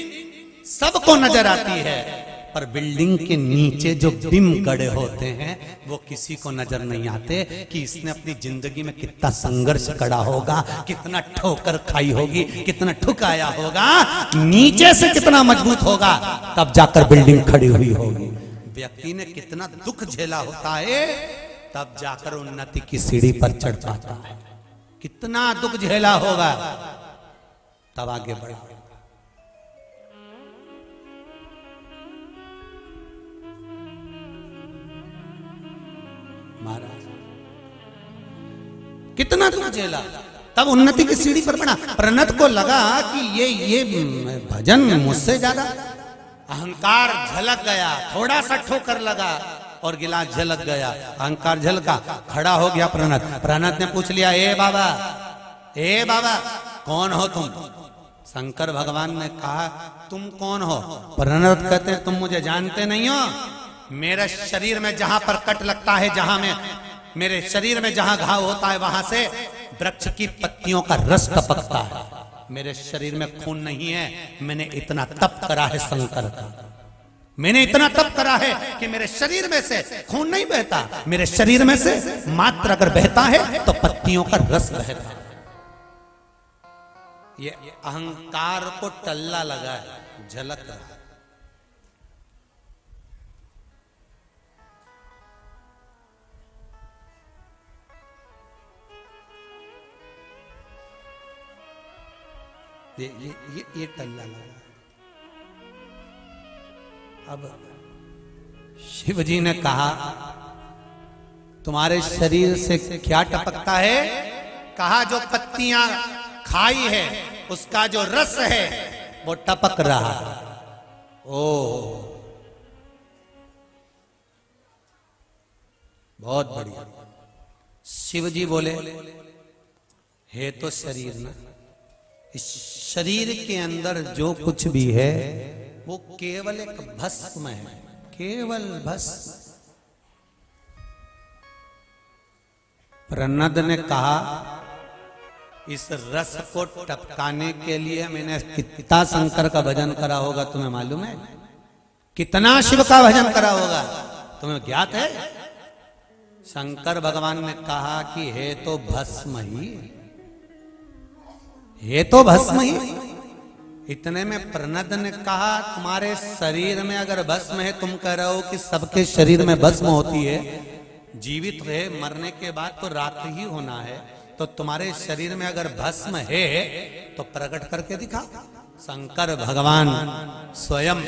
सबको नजर आती है, पर बिल्डिंग के नीचे जो बिम गड़े होते हैं वो किसी को नजर नहीं आते, कि इसने अपनी जिंदगी में कितना संघर्ष करा होगा, कितना ठोकर खाई होगी, कितना ठुकाया होगा, नीचे से कितना मजबूत होगा, तब जाकर बिल्डिंग खड़ी हुई होगी। व्यक्ति ने कितना दुख झेला होता है, तब जाकर उन्नति की सीढ़ी पर चढ़ पाता है। कितना दुख झेला होगा, तब आगे बढ़ा। महाराज कितना दुख झेला, तब उन्नति की सीढ़ी पर बढ़ा। प्रणत को लगा कि ये भजन मुझसे ज्यादा, अहंकार झलक गया, थोड़ा सा ठोकर लगा और गिलास झलक गया, अहंकार झलका, खड़ा हो गया प्रणत। प्रणत ने पूछ लिया, ए बाबा ए बाबा कौन हो तुम? शंकर भगवान ने कहा तुम कौन हो? प्रणत कहते हैं तुम मुझे जानते नहीं हो। मेरे शरीर में जहां पर कट लगता है, जहां में मेरे शरीर में जहां घाव होता है, वहां से वृक्ष की पत्तियों का रस टपकता है। मेरे शरीर में खून नहीं है। मैंने इतना तप करा है शंकर का, मैंने इतना तप करा है कि मेरे शरीर में से खून नहीं बहता, मेरे शरीर में से मात्र अगर बहता है तो पत्तियों का रस बहता है। ये अहंकार को टल्ला लगा है, झलक रहा है। ये टल्ला लगा। अब शिव जी ने कहा तुम्हारे शरीर से क्या टपकता है? कहा जो पत्तियां खाई है उसका जो रस है वो टपक रहा है। ओ बहुत बढ़िया। शिव जी बोले है तो शरीर ना, इस शरीर के अंदर जो कुछ भी है वो केवल एक भस्म है, केवल भस्म। प्रनद ने कहा इस रस को टपकाने के लिए मैंने कितना शंकर का भजन करा होगा तुम्हें मालूम है? कितना शिव का भजन करा होगा तुम्हें ज्ञात है? शंकर भगवान ने कहा कि है तो भस्म ही, ये तो भस्म ही। इतने में प्रनद ने कहा तुम्हारे शरीर में अगर भस्म है, तुम कह रहे हो कि सबके शरीर में भस्म होती है, जीवित रहे मरने के बाद तो राख ही होना है, तो तुम्हारे शरीर में अगर भस्म है तो प्रकट करके दिखा। शंकर भगवान स्वयं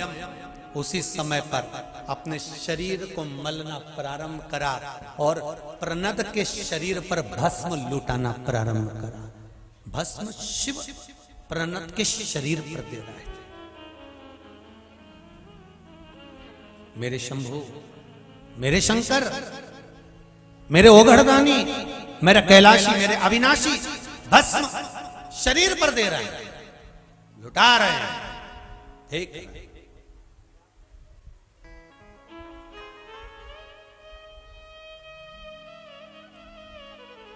उसी समय पर अपने शरीर को मलना प्रारंभ करा और प्रनद के शरीर पर भस्म लुटाना प्रारंभ करा। भस्म शिव प्रनद के शरीर पर दे रहे थे। मेरे शंभु, मेरे शंकर, मेरे ओघड़दानी, मेरे कैलाशी, मेरे अविनाशी भस्म शरीर पर दे रहे हैं, लुटा रहे हैं। ठीक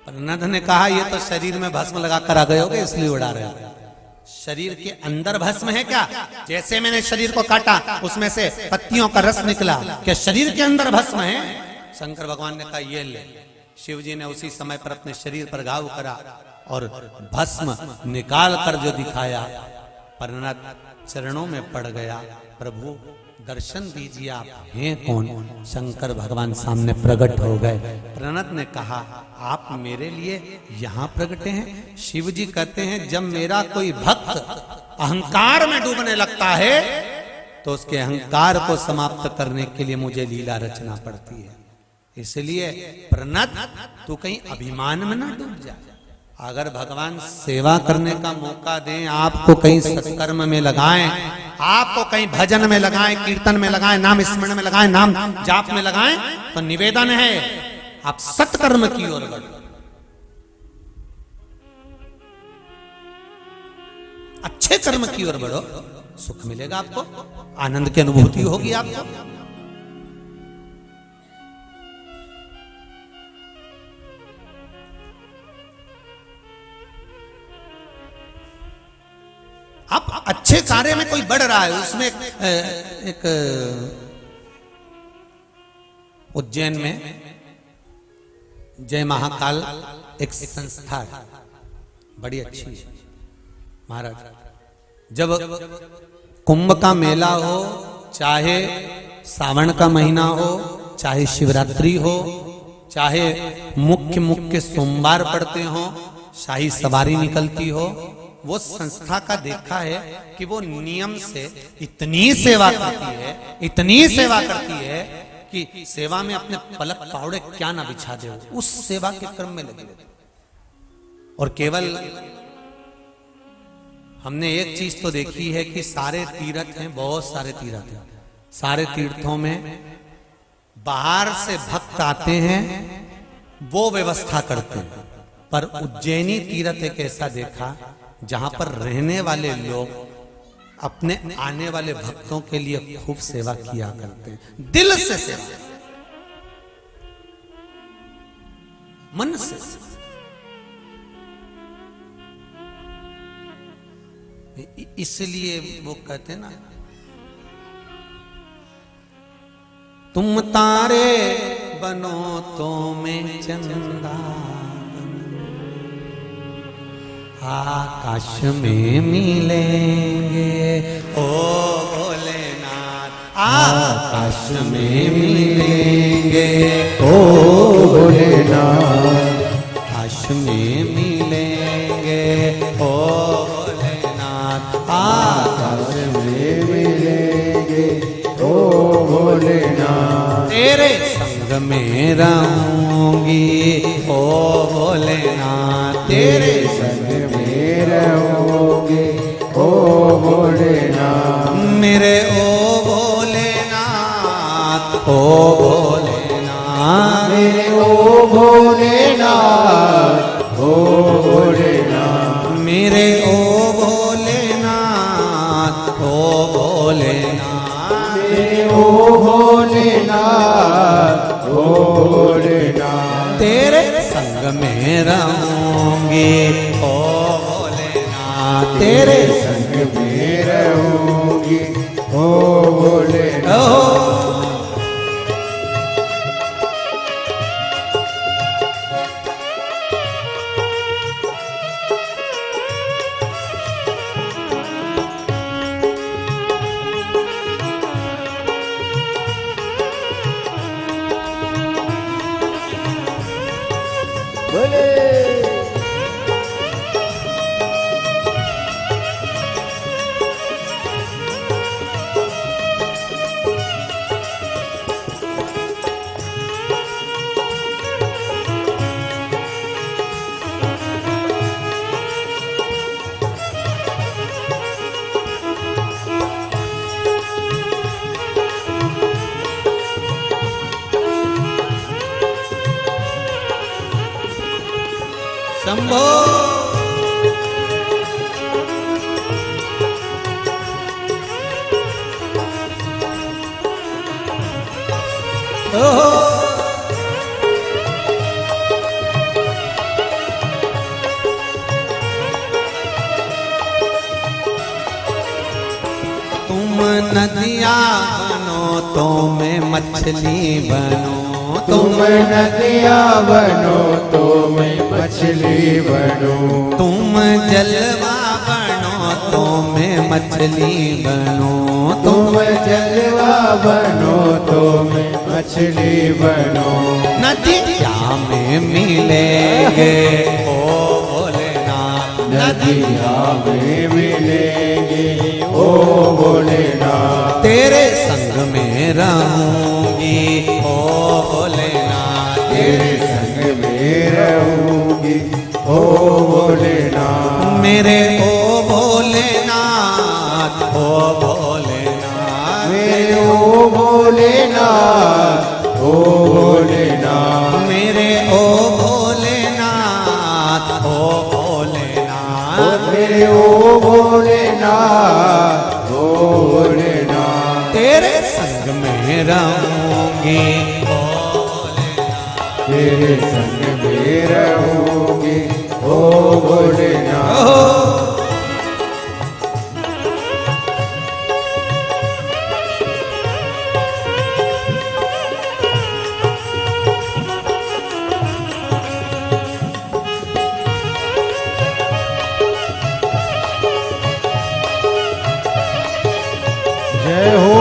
प्रनद ने कहा ये तो शरीर में भस्म लगाकर आ गए होगे इसलिए उड़ा रहे हो। शरीर के अंदर भस्म है क्या? जैसे मैंने शरीर को काटा उसमें से पत्तियों का रस निकला, क्या शरीर के अंदर भस्म है? शंकर भगवान ने कहा ये ले। शिव जी ने उसी समय पर अपने शरीर पर घाव करा और भस्म निकाल कर जो दिखाया, प्रनद चरणों में पड़ गया। प्रभु दर्शन दीजिए, आप हैं कौन? शंकर भगवान सामने प्रकट हो गए। प्रनद ने कहा आप मेरे लिए यहां प्रकटे हैं? शिव जी कहते हैं जब मेरा कोई भक्त अहंकार में डूबने लगता है तो उसके अहंकार को समाप्त करने के लिए मुझे लीला रचना पड़ती है। इसलिए प्रनद तू कहीं अभिमान में ना डूब जा। अगर भगवान सेवा करने का मौका दें, आपको कहीं सत्कर्म में लगाएं, आपको कहीं भजन में लगाएं, कीर्तन में लगाएं, नाम स्मरण में लगाएं, नाम जाप में लगाएं, तो निवेदन है आप सत्कर्म की ओर बढ़ो। अच्छे कर्म की ओर बढ़ो, सुख मिलेगा आपको, आनंद की अनुभूति होगी आपको। आप अच्छे कार्य में कोई बढ़ रहा है, उसमें एक उज्जैन में जय महाकाल एक संस्था है, बड़ी अच्छी है महाराज। जब कुंभ का मेला हो, चाहे सावन का महीना हो, चाहे शिवरात्रि हो, चाहे मुख्य सोमवार पड़ते हो, शाही सवारी निकलती हो, वो संस्था का देखा है कि वो नियम से इतनी सेवा करती है, इतनी सेवा करती है कि सेवा में अपने पलक पावड़े क्या ना बिछा दे, उस सेवा के क्रम में लगे। और केवल हमने एक चीज तो देखी है कि सारे तीर्थ हैं, बहुत सारे तीर्थ हैं, सारे तीर्थों में बाहर से भक्त आते हैं, वो व्यवस्था करते हैं, पर उज्जैनी तीर्थ एक ऐसा देखा जहां पर रहने वाले लोग अपने आने वाले भक्तों के लिए खूब सेवा किया करते हैं, दिल से सेवा, मन से। इसलिए वो कहते ना, तुम तारे बनो तो मैं चंदा बनूं, आकाश में मिलेंगे ओ भोलेनाथ, आकाश में मिलेंगे ओ भोलेनाथ, आकाश में मिलेंगे ओ भोलेनाथ, आकाश में मिलेंगे ओ भोलेनाथ, तेरे संग में रहूंगी ओ भोलेनाथ, तेरे संग में रहूंगी ओ भोलेनाथ, मेरे ओ भोलेनाथ, ओ भोलेनाथ, मेरे ओ भोलेनाथ, ओ भोलेनाथ, मेरे ओ भोलेनाथ, ओ भोलेनाथ, मेरे ओ भोलेनाथ, ओ भोलेनाथ, तेरे संग में रहूंगी ओ भोलेनाथ, तेरे संग में रहूंगी ओ भोलेनाथ। ओ शंभो तुम नदियाँ बनो तो मैं मछली बनूं, तुम नदिया बनो तो मैं मछली बनूं, तुम जलवा बनो तो मैं मछली बनूं, तुम जलवा बनो तो मैं मछली बनूं, नदिया में मिलेंगे ओ भोलेनाथ, नदिया में मिलेंगे ओ भोलेनाथ, तेरे संग में रहूंगी ओ भोलेनाथ, तेरे संग में रहूंगी ओ भोलेनाथ, मेरे ओ भोलेनाथ, ओ भोलेनाथ, मेरे ओ भोलेनाथ, ओ भोलेनाथ, मेरे ओ भोलेनाथ, ओ भोलेनाथ, मेरे ओ भोलेनाथ, ओ भोलेनाथ, तेरे संग में रहूंगी ओ भोलेनाथ, तेरे संग में रहूंगी ओ भोलेनाथ। जय हो।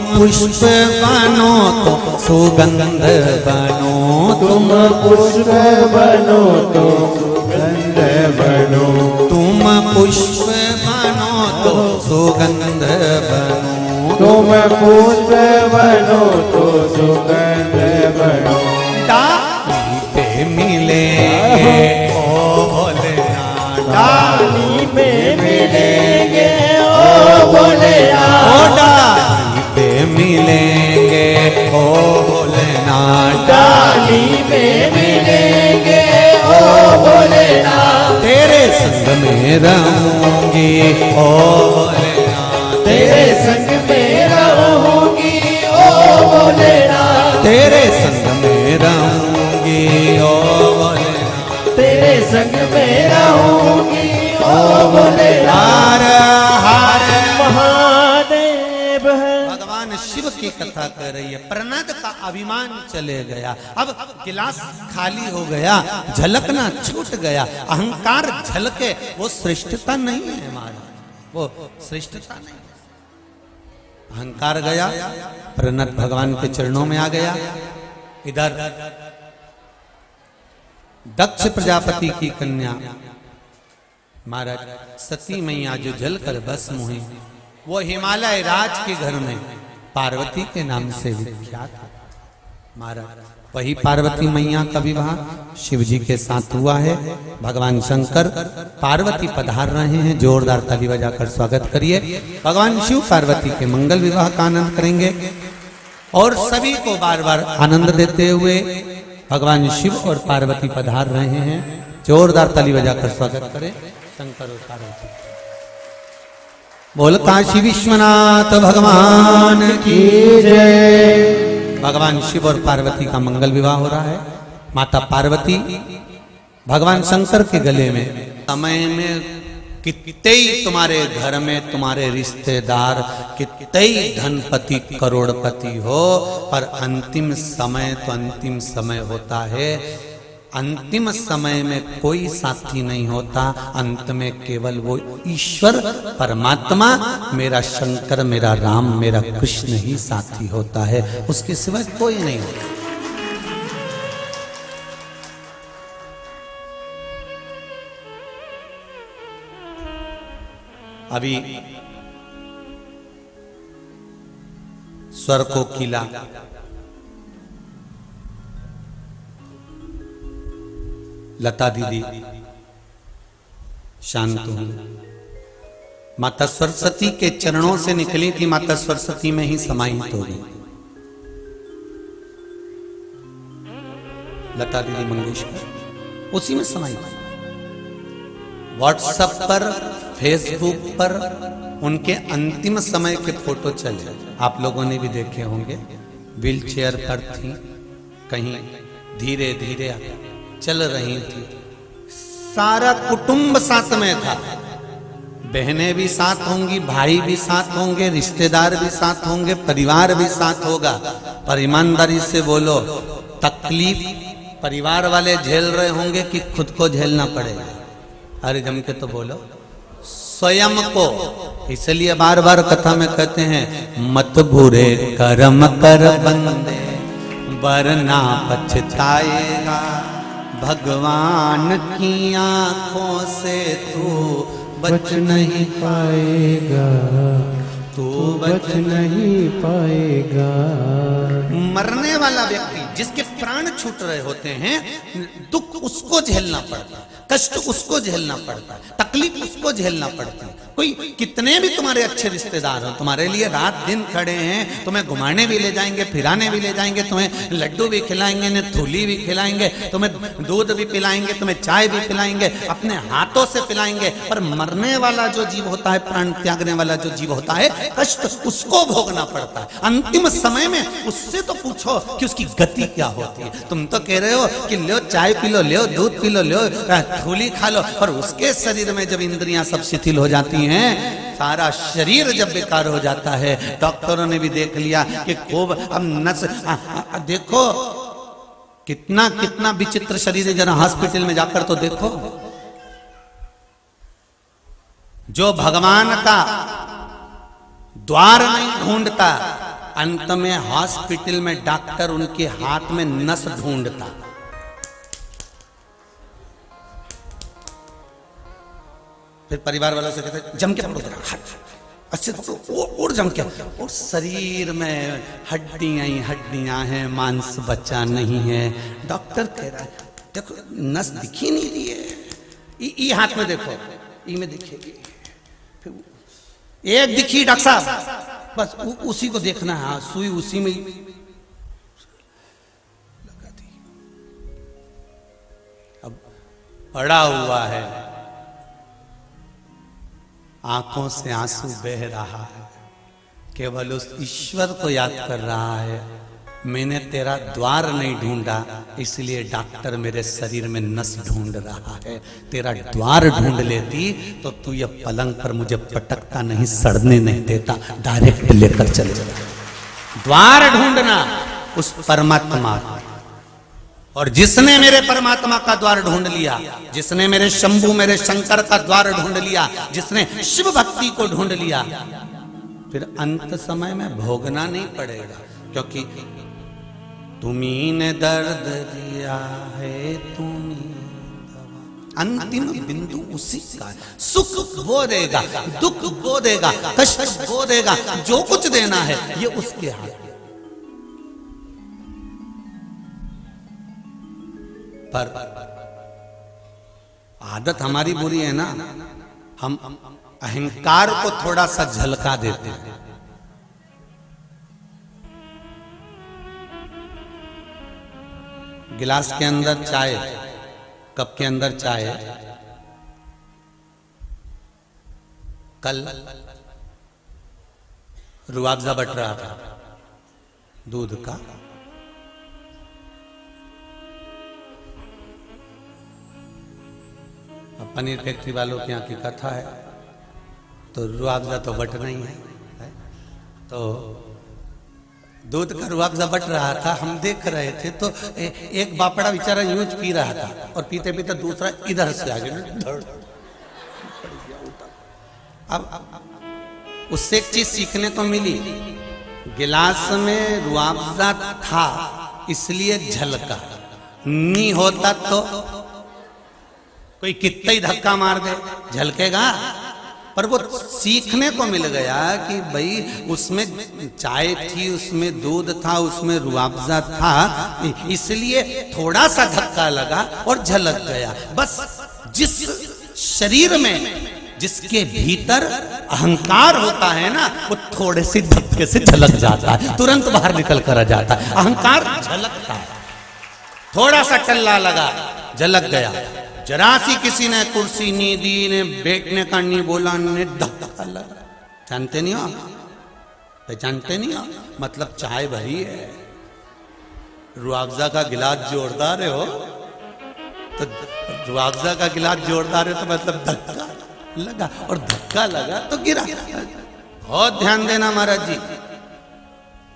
पुष्प बनो तो सुगंध बनो, तुम पुष्प बनो तो सुगंध बनो, तुम पुष्प बनो तो सुगंध बनो, तुम पुष्प बनो तो सुगंध बनो। डाली पे मिलेंगे ओ भोलेनाथ, डाली पे मिलेंगे ओ भोलेनाथ, ओ डाली पे मिलेंगे ओ भोलेनाथ, डाली पे मिलेंगे ओ भोलेनाथ, तेरे संग में रहूंगी ओ भोलेनाथ, तेरे संग में रहूंगी ओ भोलेनाथ, तेरे संग में रहूंगी ओ भोलेनाथ, तेरे संग में रहूंगी ओ भोलेनाथ। हर हर महादेव है। भगवान शिव की कथा कर रही है। प्रनद का अभिमान चले गया, अब गिलास खाली हो गया, झलकना छूट गया, अहंकार झलके, वो श्रेष्ठता नहीं है हमारा, वो श्रेष्ठता नहीं। अहंकार गया, प्रनद भगवान के चरणों में आ गया। इधर दक्ष प्रजापति की कन्या महाराज सती मैया जो जलकर भस्म हुई, वो हिमालय राज के घर में पार्वती के नाम से विख्यात है। महाराज वही पार्वती मैया का विवाह शिव जी के साथ हुआ है। भगवान शंकर पार्वती पधार रहे हैं, जोरदार ताली बजाकर स्वागत करिए। भगवान शिव पार्वती के मंगल विवाह का आनंद करेंगे और सभी को बार बार आनंद देते हुए भगवान शिव और पार्वती पधार रहे हैं। जोरदार ताली बजाकर स्वागत करें शंकर और पार्वती। बोल काशी विश्वनाथ भगवान की जय। भगवान शिव और पार्वती का मंगल विवाह हो रहा है। माता पार्वती भगवान शंकर के गले में, समय में कितने ही तुम्हारे घर में तुम्हारे रिश्तेदार, कितने ही धनपति करोड़पति हो, पर अंतिम समय तो अंतिम समय होता है। अंतिम समय में कोई साथी नहीं होता, अंत में केवल वो ईश्वर परमात्मा, मेरा शंकर, मेरा राम, मेरा कृष्ण ही साथी होता है, उसके सिवा कोई नहीं होता। अभी स्वर को किला लता दीदी शांत हुई, माता सरस्वती के चरणों से निकली थी, माता सरस्वती में ही समाहित हो गई। लता दीदी मंगेशकर उसी में समाहित। व्हाट्सएप पर, फेसबुक पर उनके अंतिम समय के फोटो चले, आप लोगों ने भी देखे होंगे। व्हील चेयर पर थी, कहीं धीरे धीरे चल रही थी, सारा कुटुंब साथ में था, बहनें भी साथ होंगी, भाई भी साथ होंगे, रिश्तेदार भी साथ होंगे, परिवार भी साथ होगा। पर ईमानदारी से बोलो, तकलीफ परिवार वाले झेल रहे होंगे कि खुद को झेलना पड़ेगा? अरे जम के तो बोलो, स्वयं को। इसलिए बार बार कथा में कहते हैं, मत बुरे कर्म कर बंदे वरना पछताएगा, भगवान की आंखों से तू बच नहीं पाएगा, तू बच नहीं पाएगा। मरने वाला व्यक्ति जिसके प्राण छूट रहे होते हैं, दुख उसको झेलना पड़ता है, कष्ट उसको झेलना पड़ता है, तकलीफ उसको झेलना पड़ती है। कोई कितने भी तुम्हारे अच्छे रिश्तेदार हो, तुम्हारे लिए रात दिन खड़े हैं, तुम्हें घुमाने भी ले जाएंगे, फिराने भी ले जाएंगे, तुम्हें लड्डू भी खिलाएंगे, ने थूली भी खिलाएंगे, तुम्हें दूध भी पिलाएंगे, तुम्हें चाय भी पिलाएंगे, अपने हाथों से पिलाएंगे। पर मरने वाला जो जीव होता है, प्राण त्यागने वाला जो जीव होता है, कष्ट उसको भोगना पड़ता है। अंतिम समय में उससे तो पूछो कि उसकी गति क्या होती है। तुम तो कह रहे हो कि लो चाय पी लो, लो दूध पी लो, लो थूली खा लो, पर उसके शरीर में जब इंद्रियां सब शिथिल हो जाती हैं, सारा शरीर जब बेकार हो जाता है, डॉक्टरों ने भी देख लिया कि खूब अब नस देखो कितना कितना विचित्र शरीर है। जरा हॉस्पिटल में जाकर तो देखो, जो भगवान का द्वार नहीं ढूंढता, अंत में हॉस्पिटल में डॉक्टर उनके हाथ में नस ढूंढता। फिर परिवार वालों से कहते जम के पकड़ो जरा, अच्छे पकड़ो और जम के। और शरीर में हड्डियां हैं, मांस बचा नहीं है। डॉक्टर कह रहा है देखो नस दिखी नहीं रही है, ई हाथ में देखो, ई में दिखेगी। एक दिखी डॉक्टर साहब, बस उसी को देखना है, सुई उसी में लगा दी। अब पड़ा हुआ है, आंखों से आंसू बह रहा है, केवल उस ईश्वर को याद कर रहा है। मैंने तेरा द्वार नहीं ढूंढा, इसलिए डॉक्टर मेरे शरीर में नस ढूंढ रहा है। तेरा द्वार ढूंढ लेती तो तू ये पलंग पर मुझे पटकता नहीं, सड़ने नहीं देता, डायरेक्ट लेकर चले जाता। द्वार ढूंढना उस परमात्मा का। और जिसने मेरे परमात्मा का द्वार ढूंढ लिया, जिसने मेरे शंभु मेरे शंकर का द्वार ढूंढ लिया, जिसने शिव भक्ति को ढूंढ लिया, फिर अंत समय में भोगना नहीं पड़ेगा, क्योंकि तुम्ही ने दर्द दिया है, तुम्ही दवा। अंतिम बिंदु उसी का है। सुख वो देगा, दुख वो देगा, कष्ट वो देगा, जो कुछ देना है ये उसके हाथ। पर आदत हमारी बुरी है ना, हम अहंकार को थोड़ा सा झलका देते हैं। गिलास के अंदर चाय, कप के अंदर चाय, कल रुआवजा बट रहा था दूध का। पनीर फैक्ट्री वालों के यहाँ की कथा है, तो रुआवजा तो बट नहीं है, तो दूध का रुआवजा बट रहा था। हम देख रहे थे, तो एक बापड़ा बेचारा यूं पी रहा था, और पीते पीते दूसरा इधर से आ गया। अब उससे एक चीज सीखने को मिली, गिलास में रुआवजा था इसलिए झलका, नहीं होता तो कोई कितना ही धक्का मार दे झलकेगा। पर वो सीखने को मिल गया कि भाई उसमें चाय थी, उसमें दूध था, उसमें रुआवजा था, इसलिए थोड़ा सा धक्का लगा और झलक गया। बस जिस शरीर में, जिसके भीतर अहंकार होता है ना, वो थोड़े से धक्के से झलक जाता है, तुरंत बाहर निकल कर आ जाता है। अहंकार झलकता है, थोड़ा सा टल्ला लगा झलक गया। जरा सी किसी ने कुर्सी नहीं दी, ने बैठने का नहीं बोला, ने धक्का लगा। जानते नहीं हो, पहचानते नहीं हो, मतलब चाय भरी है, रुआवजा का गिलास जोरदार है हो, तो रुआवजा का गिलास जोरदार है तो मतलब धक्का लगा, और धक्का लगा तो गिरा। बहुत ध्यान देना महाराज जी,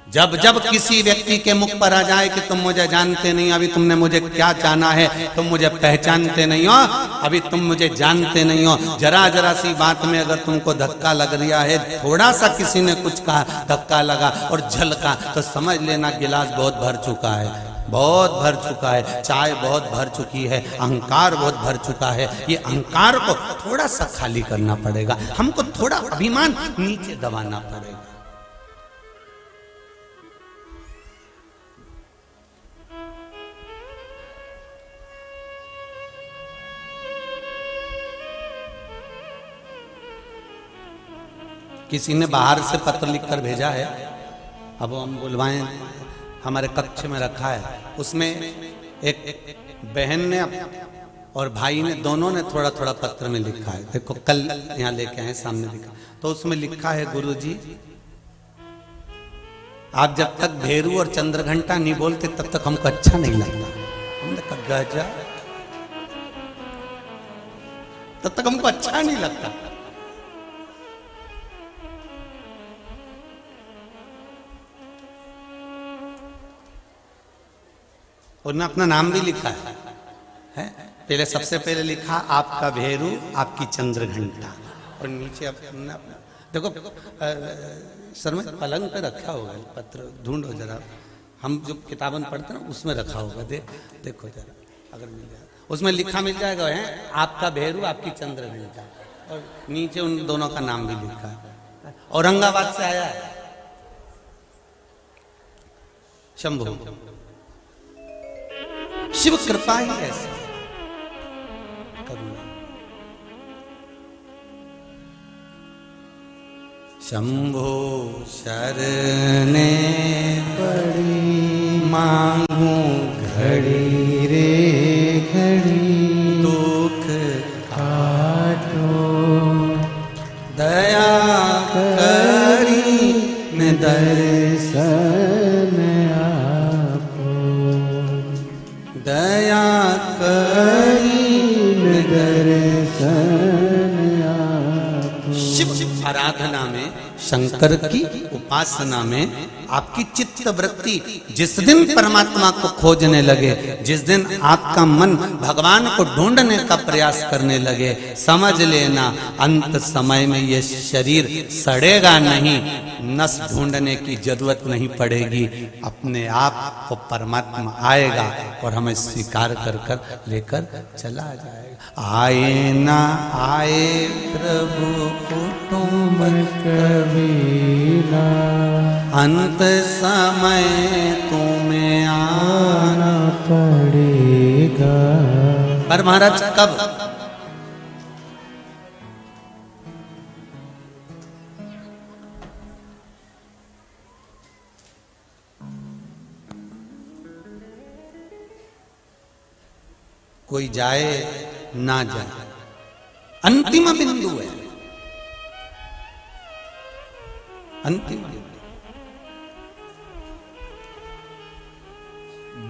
जब जब किसी व्यक्ति के मुख पर आ जाए कि तुम मुझे जानते नहीं, अभी तुमने मुझे क्या जाना है, तुम मुझे पहचानते नहीं हो, अभी तुम मुझे जानते नहीं हो, जरा जरा सी बात में अगर तुमको धक्का लग रहा है, थोड़ा सा किसी ने कुछ कहा, धक्का लगा और झलका, तो समझ लेना गिलास बहुत भर चुका है, बहुत भर चुका है, चाय बहुत भर चुकी है, अहंकार बहुत भर चुका है। ये अहंकार को थोड़ा सा खाली करना पड़ेगा, हमको थोड़ा अभिमान नीचे दबाना पड़ेगा। किसी ने बाहर से पत्र लिखकर भेजा है, अब हम बुलवाएं, हमारे कक्ष में रखा है। उसमें एक बहन ने और भाई ने, दोनों ने थोड़ा थोड़ा पत्र में लिखा है। देखो कल यहाँ लेके आए, सामने लिखा, तो उसमें लिखा है, गुरुजी आप जब तक भेरू और चंद्रघंटा नहीं बोलते तब तक हमको अच्छा नहीं लगता। हमने कहा गजा, तब तक हमको अच्छा नहीं लगता। उन्होंने अपना नाम भी लिखा है? पहले सबसे पहले लिखा आपका भेरू, आपकी चंद्रघंटा, और नीचे अपना देखो सर में पलंग पे रखा होगा पत्र, ढूंढो जरा, हम जो किताबन पढ़ते हैं ना उसमें रखा होगा, देखो जरा अगर मिल जाए, उसमें लिखा मिल जाएगा है आपका भैरू आपकी चंद्ररेखा, और नीचे उन दोनों का नाम भी लिखा है। औरंगाबाद से आया है शंभू। शिव कृपा ही ऐसी करुणा। शंभो शरणे पड़ी मांगू घड़ी रे घड़ी दुख काटो दया करी न दर्शन आपो दया करी न दर्शन आपो। शिव आराधना में, शंकर की उपासना में आपकी चित्त वृत्ति जिस दिन परमात्मा को खोजने लगे, जिस दिन आपका मन भगवान को ढूंढने का प्रयास करने लगे, समझ लेना अंत समय में ये शरीर सड़ेगा नहीं, नस ढूंढने की जरूरत नहीं पड़ेगी, अपने आप को परमात्मा आएगा और हमें स्वीकार कर कर लेकर चला जाएगा। आए ना आए प्रभु कुटुंब कबीरा अंत समय तुम्हें आना पड़ेगा। पर महाराज कब? कोई जाए ना जाए, अंतिम बिंदु है, अंतिम बिंदु।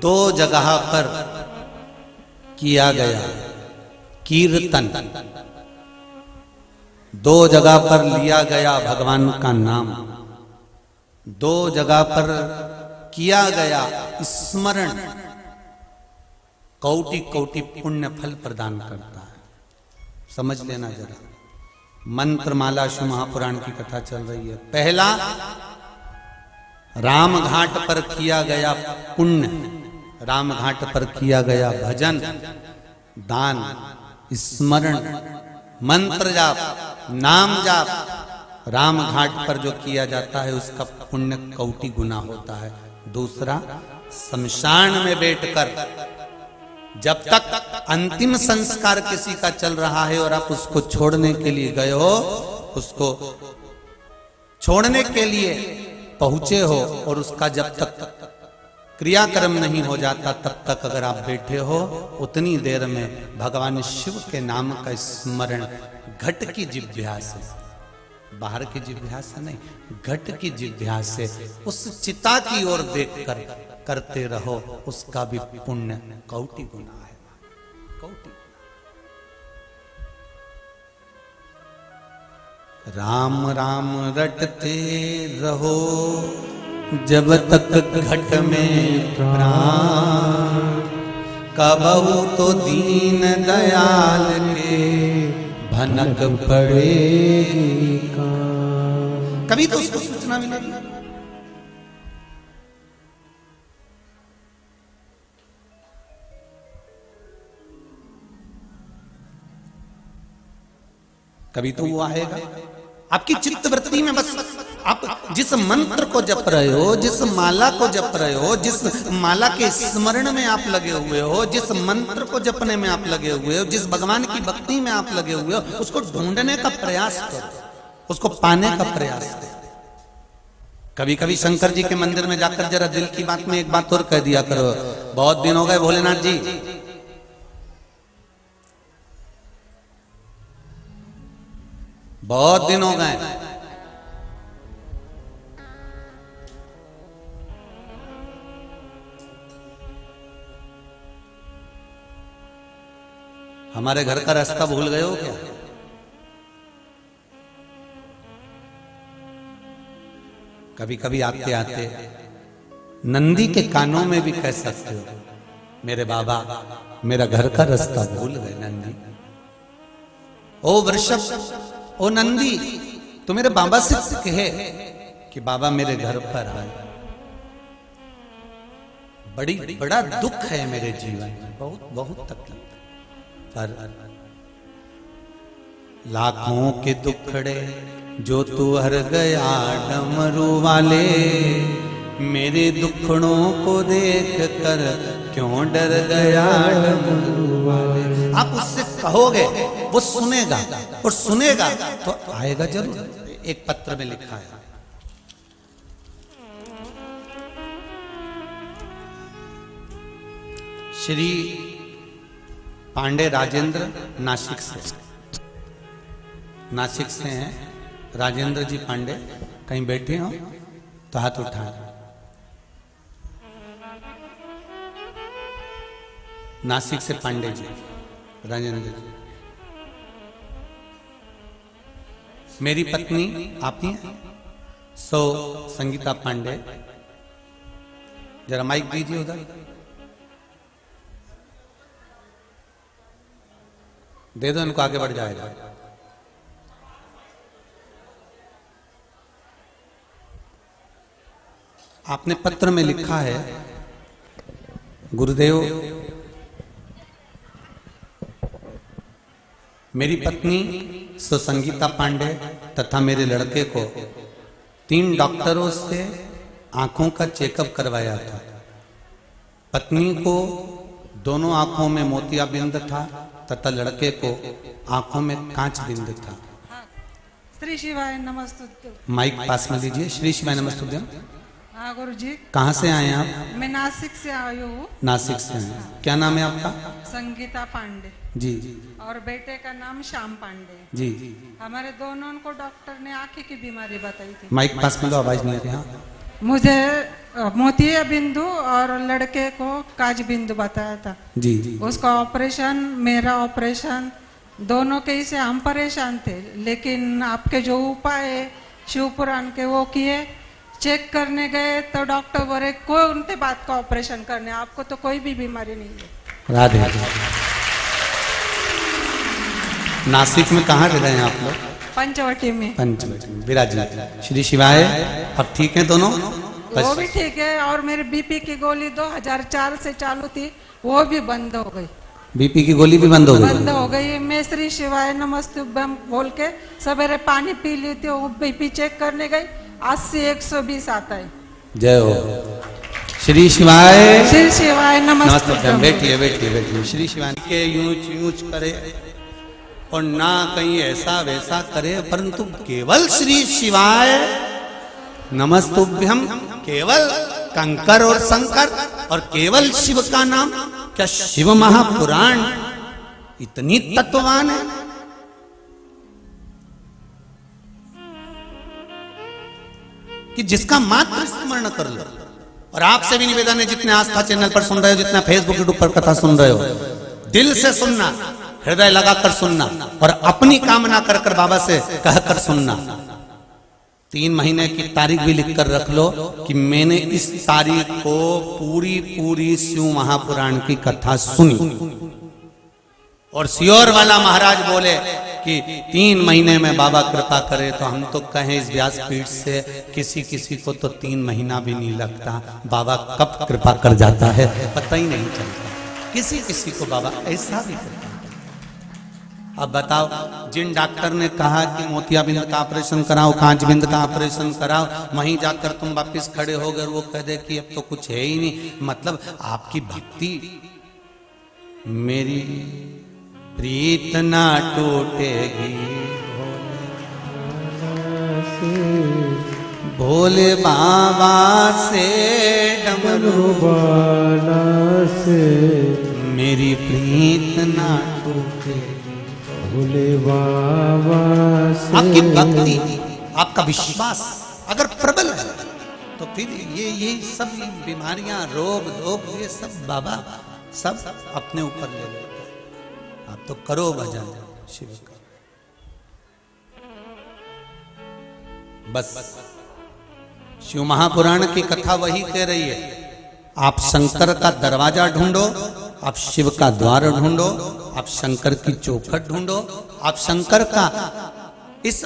दो जगह पर किया गया कीर्तन, दो जगह पर लिया गया भगवान का नाम, दो जगह पर किया गया स्मरण, कोटि कोटि पुण्य फल प्रदान करता है। समझ लेना जरा। मंत्रमाला शिव महापुराण की कथा चल रही है। पहला राम घाट पर किया गया पुण्य, राम घाट पर किया गया भजन, दान, स्मरण, मंत्र जाप, नाम जाप, राम घाट पर जो किया जाता है उसका पुण्य कोटि गुना होता है। दूसरा, शमशान में बैठकर जब तक अंतिम संस्कार किसी का चल रहा है और आप उसको छोड़ने के लिए गए हो, उसको छोड़ने के लिए पहुंचे हो और उसका जब तक क्रियाक्रम नहीं हो जाता तब तक अगर आप बैठे हो, उतनी देर में भगवान शिव के नाम का स्मरण घट की जिह्वा से, बाहर की जिह्वा से नहीं, घट की जिह्वा से उस चिता की ओर देखकर करते रहो, उसका भी पुण्य कोटि गुना है, कोटि। राम राम रटते रहो जब तक घट में प्राण, कबहू तो दीन दयाल के भनक पड़ेगी कान। कभी तो उसको सूचना मिलेगी। कभी तो वो आएगा। आपकी चित्त वृत्ति में बस आप जिस मंत्र को जप रहे हो, जिस माला को जप रहे हो, जिस माला के स्मरण में आप लगे हुए हो, जिस मंत्र को जपने में आप लगे हुए हो, जिस भगवान की भक्ति में आप लगे हुए हो, उसको ढूंढने का प्रयास करो, उसको पाने का प्रयास करो। कभी कभी शंकर जी के मंदिर में जाकर जरा दिल की बात में एक बात और कह दिया करो, बहुत दिन हो गए भोलेनाथ जी, बहुत दिन हो गए, हमारे घर का रास्ता भूल गए हो क्या? कभी कभी आते आते नंदी के कानों में भी कह सकते हो, मेरे बाबा मेरा घर का रास्ता भूल गए नंदी। ओ वृषभ, ओ नंदी, तो मेरे बाबा से कहे कि बाबा मेरे घर पर आए, बड़ा दुख है मेरे जीवन में, बहुत बहुत तकलीफ, पर लाखों के दुखड़े जो तू हर गया डमरू वाले, मेरे दुखड़ों को देख कर क्यों डर गया डमरू वाले। आप उससे कहोगे वो सुनेगा, और सुनेगा तो आएगा जरूर। एक पत्र में लिखा है, श्री पांडे राजेंद्र नासिक से हैं। राजेंद्र जी पांडे कहीं बैठे हो तो हाथ उठाएं। नासिक से पांडे जी, राजेंद्र जी। मेरी पत्नी आप ही हैं? संगीता पांडे, जरा माइक दीजिए उधर। दे दो इनको, आगे बढ़ जाएगा। आपने पत्र में लिखा है, गुरुदेव मेरी पत्नी संगीता पांडे तथा मेरे लड़के को 3 डॉक्टरों से आंखों का चेकअप करवाया था। पत्नी को दोनों आंखों में मोतियाबिंद था तथा लड़के को आंखों में कांच बिंद था। श्री शिवाय नमस्तुभ्यं। माइक पास में लीजिए। श्री शिवाय नमस्तुभ्यं। हाँ गुरु जी। कहाँ से आए हैं आप? मैं नासिक से आई हूँ। नासिक से हैं। क्या नाम है आपका? संगीता पांडे जी। और बेटे का नाम श्याम पांडे जी। हमारे दोनों को डॉक्टर ने आंखें की बीमारी बताई थी। माइक पास में लो, आवाज नहीं आ रही। हाँ। मुझे मोतिया बिंदु और लड़के को काज बिंदु बताया था जी। उसका ऑपरेशन, मेरा ऑपरेशन, दोनों के से हम परेशान थे, लेकिन आपके जो उपाय है शिव पुराण के वो किए। चेक करने गए तो डॉक्टर बोले कोई उनके बात का ऑपरेशन करने, आपको तो कोई भी बीमारी नहीं है। राधे। नासिक में कहाँ रह रहे हैं आप लोग? पंचवटी में। पंचवटी में विराजित। श्री शिवाय। अब ठीक है दोनों? वो भी ठीक है। और मेरी बीपी की गोली 2004 से चालू थी, वो भी बंद हो गई। बीपी की गोली भी बंद हो गई। मैं श्री शिवाय नमस्तुभ्यं बोल के सवेरे पानी पी ली थी, वो बीपी चेक करने गई 80-120 आता है। जय हो। श्री शिवाय। श्री शिवाय नमस्तुभ्यं। बैठिए बैठिए बैठिए। श्री शिवाय के यूंच यूंच करे और ना कहीं ऐसा वैसा करे, परंतु केवल श्री शिवाय नमस्तुभ्यं, केवल कंकर और शंकर और केवल शिव का नाम। क्या शिव महापुराण इतनी तत्ववान है? कि जिसका मात्र स्मरण कर लो। और आपसे भी निवेदन है, जितने आस्था चैनल पर सुन रहे हो, जितना फेसबुक यूट्यूब पर कथा सुन रहे हो, दिल से सुनना, हृदय लगाकर सुनना और अपनी कामना कर कर बाबा से कहकर सुनना। 3 महीने की तारीख भी लिख कर रख लो कि मैंने इस तारीख को पूरी शिव महापुराण की कथा सुनी। और सियोर वाला महाराज बोले कि 3 महीने में बाबा कृपा करे, तो हम तो कहें इस व्यासपीठ से किसी को तो 3 महीना भी नहीं लगता। बाबा कब कृपा कर जाता है पता ही नहीं चलता। किसी को बाबा ऐसा भी करता है। अब बताओ, जिन डॉक्टर ने कहा कि मोतियाबिंद का ऑपरेशन कराओ, कांच बिंद का ऑपरेशन कराओ, वहीं जाकर तुम वापिस खड़े हो गए, वो कह दे कि अब तो कुछ है ही नहीं। मतलब आपकी भक्ति, मेरी प्रीत ना टूटेगी भोले बाबा से, डमरू वाला से, मेरी प्रीत ना टूटेगी भोले बाबा से। आपकी भक्ति, आपका विश्वास अगर प्रबल है तो फिर ये सब बीमारियां, रोग धोग, ये सब बाबा सब अपने ऊपर ले लेते हैं। आप तो करो भजन शिव का। बस शिव महापुराण की कथा वही कह रही है, आप शंकर का दरवाजा ढूंढो, आप शिव का द्वार ढूंढो, आप शंकर की चौखट ढूंढो, आप शंकर का इस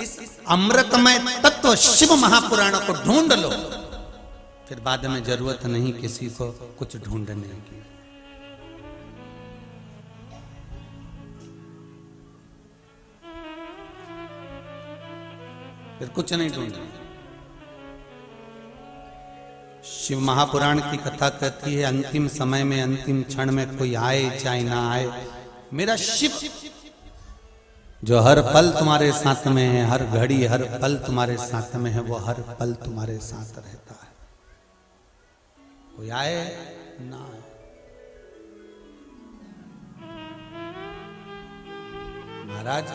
अमृतमय तत्व शिव महापुराण को ढूंढ लो, फिर बाद में जरूरत नहीं किसी को कुछ ढूंढने की। फिर कुछ नहीं ढूंढना। शिव महापुराण की कथा कहती है अंतिम समय में, अंतिम क्षण में कोई आए चाहे ना आए, मेरा शिव जो हर पल तुम्हारे साथ में है, हर घड़ी हर पल तुम्हारे साथ में है, वो हर पल तुम्हारे साथ रहता है। कोई आए ना आए, महाराज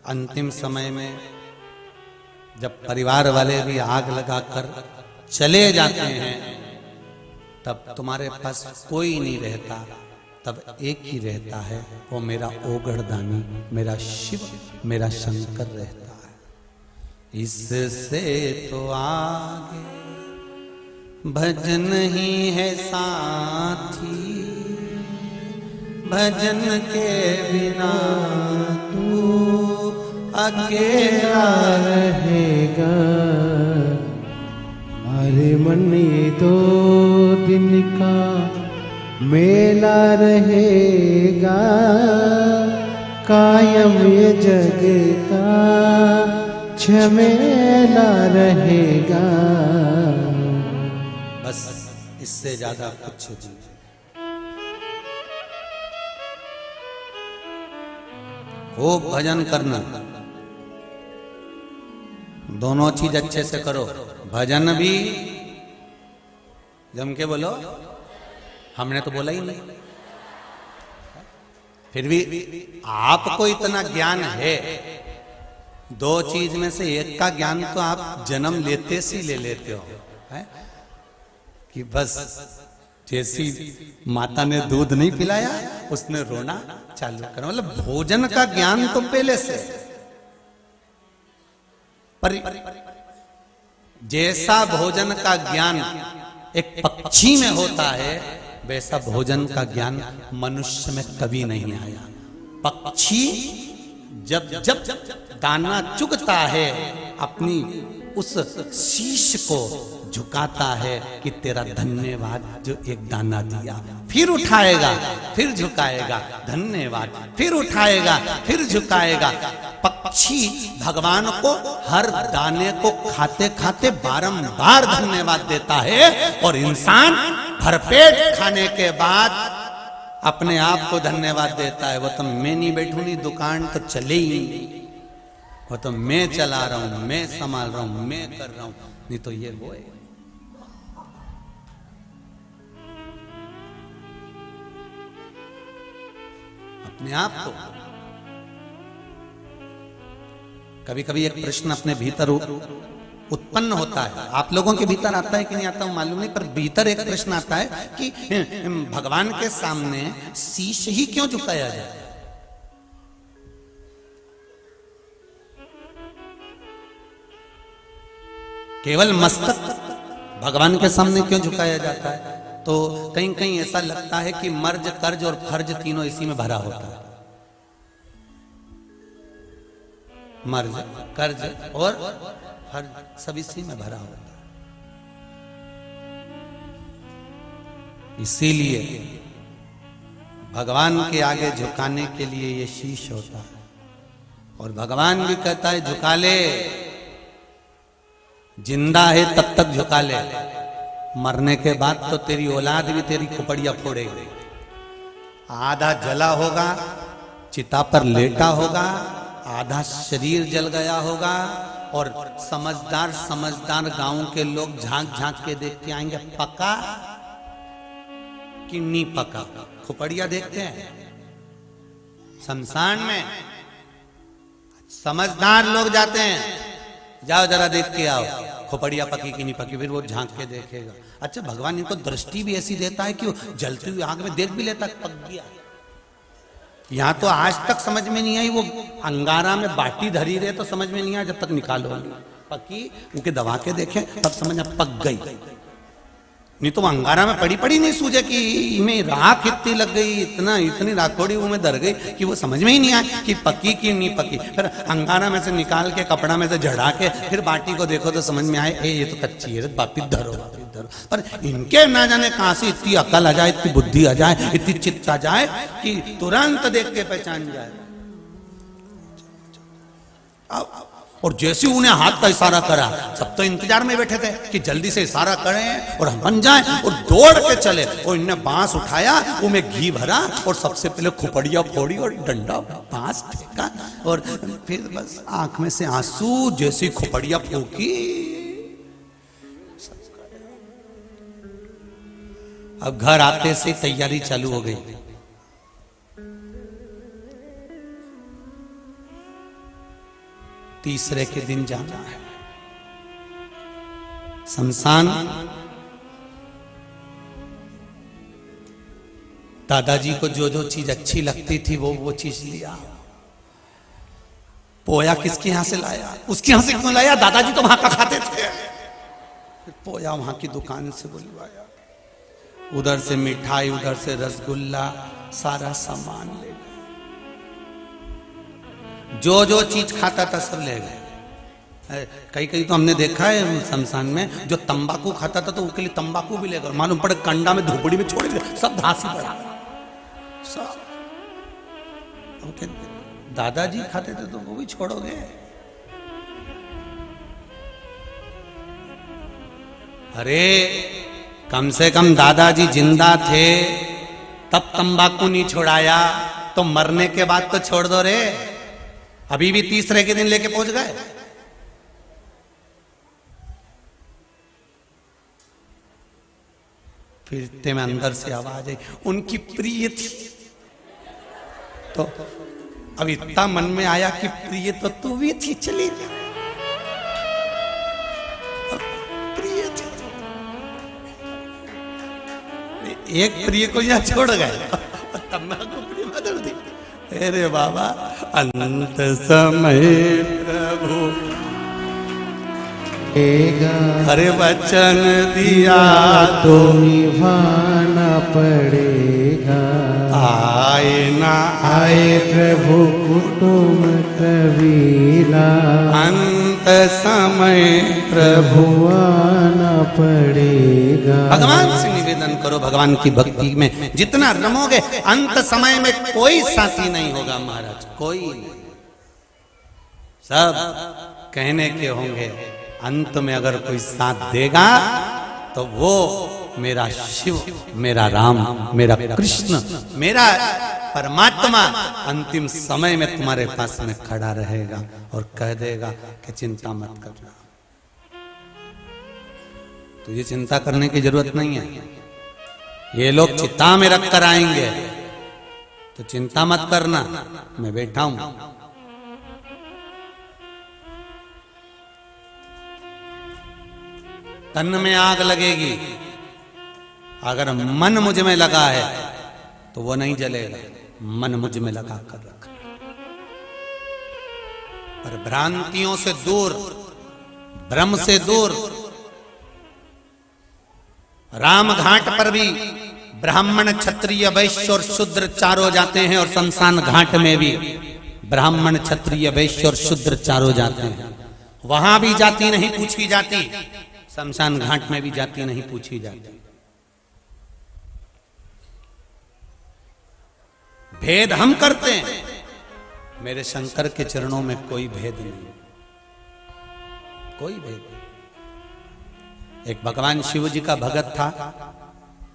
अंतिम समय में जब परिवार वाले भी आग लगाकर चले जाते हैं, तब तुम्हारे पास कोई नहीं रहता, तब एक ही रहता है, वो मेरा ओगढ़दानी, मेरा शिव, मेरा शंकर रहता है। इससे तो आगे भजन ही है साथी, भजन के बिना तू अकेला रहेगा। अरे मन ये 2 दिन का मेला रहेगा, कायम ये जग का झमेला रहेगा। बस इससे ज्यादा कुछ नहीं। खूब भजन करना, दोनों चीज अच्छे से करो, भजन भी, जम के बोलो, हमने तो बोला ही नहीं, फिर भी आपको इतना ज्ञान है, 2 चीज में से एक का ज्ञान तो आप जन्म लेते से ले लेते हो, है? कि बस जैसी माता ने दूध नहीं पिलाया उसने रोना चालू करा, मतलब भोजन का ज्ञान तो पहले से, पर जैसा भोजन का ज्ञान एक पक्षी में होता है, वैसा भोजन का ज्ञान मनुष्य में कभी नहीं आया। पक्षी जब जब दाना चुगता है, अपनी उस शीश को झुकाता है कि तेरा धन्यवाद जो एक दाना दिया, फिर उठाएगा, फिर झुकाएगा, धन्यवाद, फिर उठाएगा, फिर झुकाएगा। पक्षी भगवान को हर दाने को खाते खाते बारंबार धन्यवाद देता है, और इंसान भरपेट खाने के बाद अपने आप को धन्यवाद देता है। वो तो मैं नहीं बैठूंगी, दुकान तो चले ही नहीं, वो तो मैं चला रहा हूं, मैं संभाल रहा हूं, मैं कर रहा हूं, नहीं तो ये वो है। अपने आप को कभी कभी एक प्रश्न अपने भीतर उत्पन्न होता है, आप लोगों के भीतर आता है कि नहीं आता मालूम नहीं, पर भीतर एक प्रश्न आता है कि भगवान के सामने शीश ही क्यों झुकाया जाए? केवल मस्तक भगवान के सामने क्यों झुकाया जाता है? तो कहीं कहीं ऐसा लगता है कि मर्ज, कर्ज और फर्ज तीनों इसी में भरा होता है। मर्ज, कर्ज और फर्ज सब इसी में भरा होता है। इसीलिए भगवान के आगे झुकाने के लिए ये शीश होता है, और भगवान भी कहता है झुका ले, जिंदा है तब तक झुका ले, मरने के बाद तो तेरी औलाद भी तेरी खोपड़ियां फोड़ेगी। आधा जला होगा, चिता पर लेटा होगा, आधा शरीर जल गया होगा, और समझदार समझदार गांव के लोग झांक झांक के देख के आएंगे पका कि नहीं पका। खोपड़ियां देखते हैं शमशान में, समझदार लोग जाते हैं, जाओ जरा देख के आओ खोपड़िया पकी कि नहीं पकी, फिर वो झांक के देखेगा। अच्छा, भगवान इनको दृष्टि भी ऐसी देता है कि वो जलती हुई आग में देख भी लेता पक गया। यहाँ तो आज तक समझ में नहीं आई, वो अंगारा में बाटी धरी रहे तो समझ में नहीं आया, जब तक निकालो पकी उनके दबा के देखें तब समझ में पक गई। नहीं तो वो अंगारा में पड़ी पड़ी नहीं सूझे कि में राख इतनी लग गई, इतनी राख थोड़ी वो में दर गई कि वो समझ में ही नहीं आया कि पकी कि नहीं पकी। फिर अंगारा में से निकाल के कपड़ा में से झड़ा के फिर बाटी को देखो तो समझ में आए ये तो कच्ची है, वापिस धरो। पर इनके ना जाने कहां से इतनी अकल आ जाए, इतनी बुद्धि आ जाए, इतनी चित्त आ जाए कि तुरंत देख के पहचान जाए। और जैसे उन्हें हाथ का इशारा करा, सब तो इंतजार में बैठे थे कि जल्दी से इशारा करें और हम बन जाएं, और दौड़ के चले। और इनने बांस उठाया, उनमें घी भरा और सबसे पहले खुपड़िया फोड़ी और डंडा बांस फेंका, और फिर बस आंख में से आंसू, जैसी खुपड़िया फूकी। अब घर आते से तैयारी चालू हो गई। तीसरे के दिन जाना है शमशान। दादाजी को जो जो चीज अच्छी लगती थी वो चीज लिया। पोया किसके यहां से लाया, उसके यहां से क्यों लाया, दादाजी तो वहां का खाते थे। फिर पोया वहां की दुकान से बुलवाया, उधर से मिठाई, उधर से रसगुल्ला, सारा सामान ले गए। जो जो चीज खाता था सब ले गए। कई कई तो हमने देखा है शमशान में, जो तंबाकू खाता था तो उसके लिए तंबाकू भी ले गए। मालूम पड़े कंडा में धोपड़ी में छोड़ दिया, सब धासी पड़ा सब। दादाजी खाते थे तो वो भी छोड़ोगे। अरे कम से कम दादाजी जिंदा थे तब तंबाकू नहीं छोड़ाया, तो मरने के बाद तो छोड़ दो रे। अभी भी तीसरे के दिन लेके पहुंच गए। फिर इतने में अंदर से आवाज आई, उनकी प्रिय थी। तो अब इतना मन में आया कि प्रिय तो तू भी थी, चली जा। प्रिय थी, एक प्रिय को यहाँ छोड़ गए, तंबाकू प्रिय बदल दी। अरे बाबा, अंत समय प्रभु हरे वचन दिया तो निभाना पड़ेगा। आए ना आए प्रभु कुटुंब कबीला, अंत समय प्रभु आना पड़ेगा। भगवान से निवेदन करो, भगवान की भक्ति में जितना रमोगे अंत समय में कोई साथी नहीं होगा महाराज, कोई नहीं। सब कहने के होंगे, अंत में अगर कोई साथ देगा तो वो मेरा शिव, मेरा राम, मेरा कृष्ण, मेरा परमात्मा अंतिम समय में तुम्हारे पास में खड़ा रहेगा और कह देगा कि चिंता मत करना, तुझे चिंता करने की जरूरत नहीं है। ये लोग चिता में रख कर आएंगे तो चिंता मत करना, मैं बैठा हूं। तन में आग लगेगी, अगर मन मुझ में लगा है तो वो नहीं जलेगा, मन मुझ में लगा कर रख। पर भ्रांतियों से दूर, भ्रम से दूर। राम घाट पर भी ब्राह्मण, क्षत्रिय, वैश्य और शूद्र चारों जाते हैं, और शमशान घाट में भी ब्राह्मण, क्षत्रिय, वैश्य और शूद्र चारों जाते हैं। वहां भी जाति नहीं पूछी जाती, शमशान घाट में भी जाति नहीं पूछी जाती। भेद हम करते हैं, मेरे शंकर के चरणों में कोई भेद नहीं, कोई भेद नहीं। एक भगवान शिव जी का भगत था,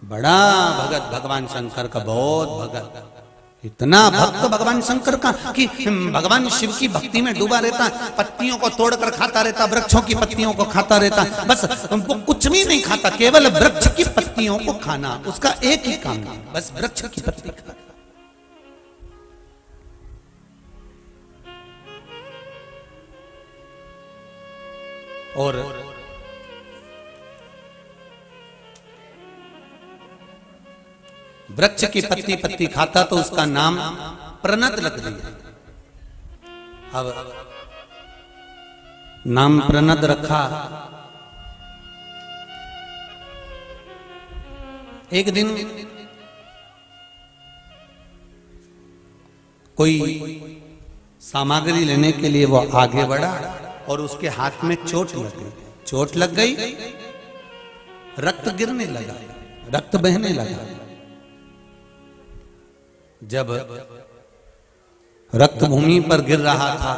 बड़ा भगत भगवान शंकर का, बहुत भगत, इतना भक्त भगवान शंकर का कि भगवान शिव की भक्ति में डूबा रहता, पत्तियों को तोड़कर खाता रहता, वृक्षों की पत्तियों को खाता रहता, बस वो कुछ भी नहीं खाता, केवल वृक्ष की पत्तियों को खाना, उसका एक ही काम था, बस वृक्ष की पत्ती खाना। और वृक्ष की पत्ती पत्ती खाता तो उसका नाम प्रणत रख दिया। अब नाम प्रणत रखा एक दिन कोई सामग्री लेने के लिए वो आगे बढ़ा और उसके हाथ में चोट लग गई। चोट लग गई, रक्त गिरने लगा, रक्त बहने लगा। जब रक्त भूमि पर गिर रहा था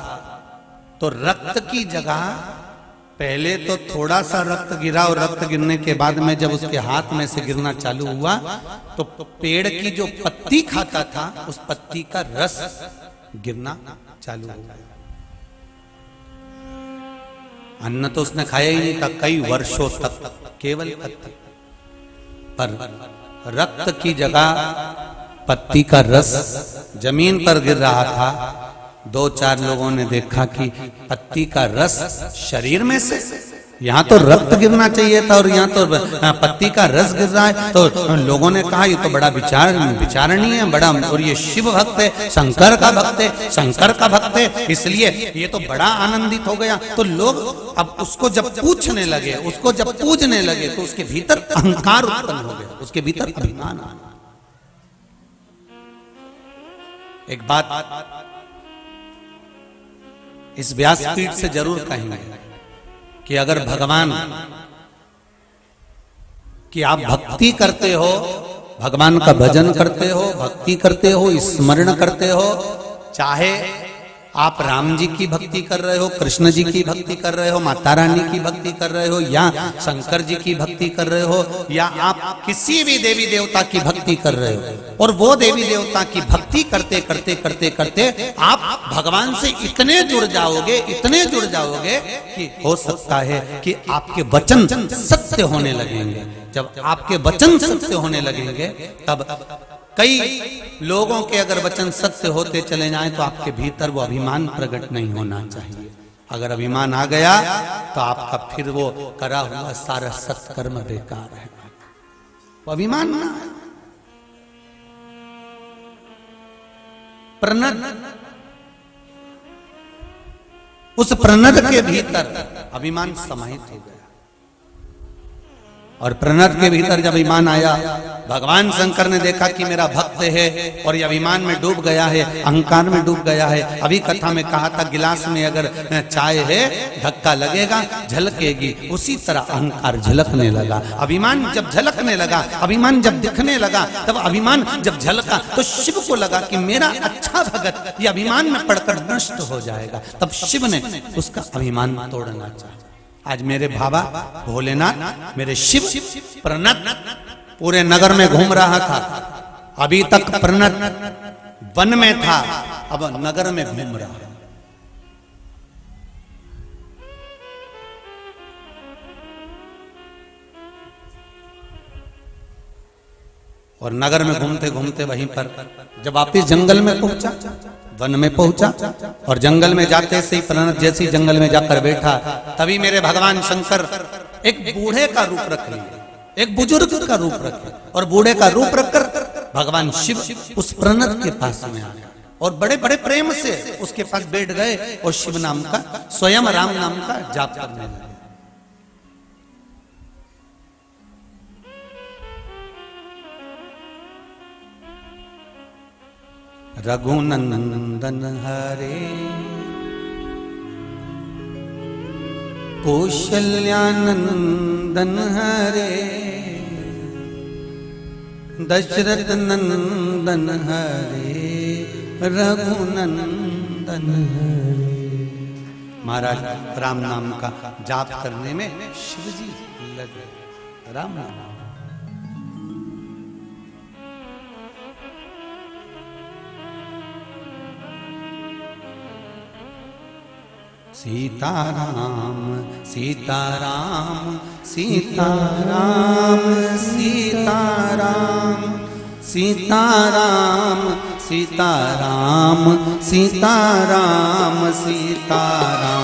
तो रक्त की जगह पहले तो थोड़ा सा रक्त गिरा और रक्त गिरने के बाद में जब उसके हाथ में से गिरना चालू हुआ तो पेड़ की जो पत्ती खाता था उस पत्ती का रस गिरना चालू हो गया। अन्न तो उसने खाया ही नहीं था कई वर्षों तक, केवल पत्ती, पर रक्त की जगह पत्ती का रस जमीन पर गिर रहा था। दो चार लोगों ने देखा कि पत्ती का रस शरीर में से, यहाँ तो रक्त गिरना चाहिए था और यहाँ तो पत्ती का रस गिर रहा है। तो लोगों ने कहा ये तो बड़ा विचारणीय है, बड़ा, और ये शिव भक्त है, शंकर का भक्त है, शंकर का भक्त है, इसलिए ये तो बड़ा आनंदित हो गया। तो लोग अब उसको जब पूछने लगे, उसको जब पूजने लगे तो उसके भीतर अहंकार उत्पन्न हो गया, उसके भीतर अभिमान आ गया। एक बात इस व्यासपीठ से जरूर कहेंगे कि अगर भगवान की आप भक्ति करते हो, भगवान का भजन करते हो, भक्ति करते हो, स्मरण करते हो, चाहे आप राम जी की भक्ति कर रहे हो, कृष्ण जी की भक्ति कर रहे हो, माता रानी की भक्ति कर रहे हो, या शंकर जी की भक्ति कर रहे हो, या आप किसी भी देवी देवता की भक्ति कर रहे हो, और वो देवी देवता की भक्ति करते करते करते करते आप भगवान से इतने जुड़ जाओगे, इतने जुड़ जाओगे कि हो सकता है कि आपके वचन सत्य होने लगेंगे। जब आपके वचन सत्य होने लगेंगे तब कई लोगों के अगर वचन सत्य होते चले जाएं तो आपके भीतर वो अभिमान प्रकट नहीं होना चाहिए। अगर अभिमान आ गया तो आपका फिर वो करा हुआ सारा सत्कर्म बेकार है। वो अभिमान ना है। प्रनद, उस प्रनद के भीतर अभिमान समाहित हो गया, और प्रणत के भीतर जब अभिमान आया, भगवान शंकर ने देखा कि मेरा भक्त है और ये अभिमान में डूब गया है, अहंकार में डूब गया है। अभी कथा में कहा था गिलास में अगर चाय है धक्का लगेगा झलकेगी, उसी तरह अहंकार झलकने लगा। अभिमान जब झलकने लगा, अभिमान जब दिखने लगा, तब अभिमान जब झलका तो शिव को लगा कि मेरा अच्छा भगत ये अभिमान में पड़कर नष्ट हो जाएगा। तब शिव ने उसका अभिमान तोड़ना चाहा। आज मेरे बाबा भोलेनाथ, मेरे शिव प्रणत पूरे नगर में घूम रहा था। अभी तक प्रणत वन में था, अब नगर में घूम रहा है। और नगर में घूमते घूमते वहीं पर जब वापिस जंगल में पहुंचा, वन में पहुंचा, और जंगल में जाते से ही प्रणत जैसे जंगल में जाकर बैठा, तभी मेरे भगवान शंकर एक बूढ़े का रूप रख लिए, एक बुजुर्ग का रूप रखे, और बूढ़े का रूप रखकर भगवान शिव उस प्रणत के पास में आ गया और बड़े बड़े प्रेम से उसके पास बैठ गए और शिव नाम का, स्वयं राम नाम का जाप करने लगे। रघुनंदन हरे कौशल्यानंदन हरे दशरथ नंदन हरे रघुनंदन हरे। महाराज राम नाम का जाप करने में शिवजी लगे। राम नाम सीताराम सीताराम सीताराम सीताराम सीताराम सीताराम सीताराम सीताराम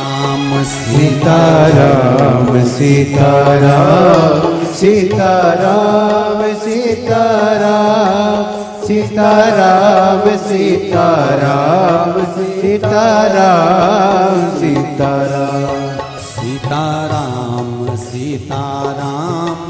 सीताराम सीताराम सीताराम सीताराम सीताराम सीताराम सीताराम सीताराम सीताराम सीताराम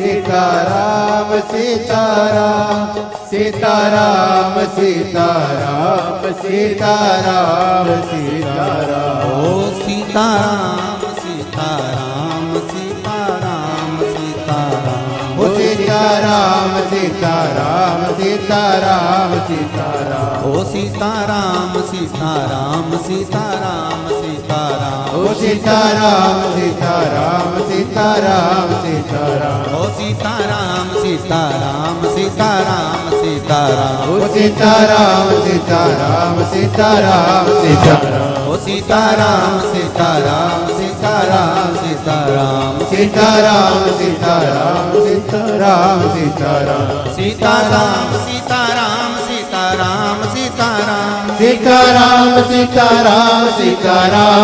सीताराम सीताराम सीताराम सीताराम सीताराम सीताराम ओ सीताराम सीताराम सीताराम सीताराम ओ सीताराम सीताराम सीताराम सीताराम ओ सीताराम सीताराम सीताराम सीताराम ओ सीताराम सीताराम सीताराम सीताराम ओ सीताराम सीताराम सीताराम सीताराम ओ सीताराम सीताराम सीताराम सीताराम ओ सीताराम सीताराम सीताराम सीताराम सीताराम सीताराम सीताराम सीताराम सीताराम सीताराम सीताराम सीताराम सीताराम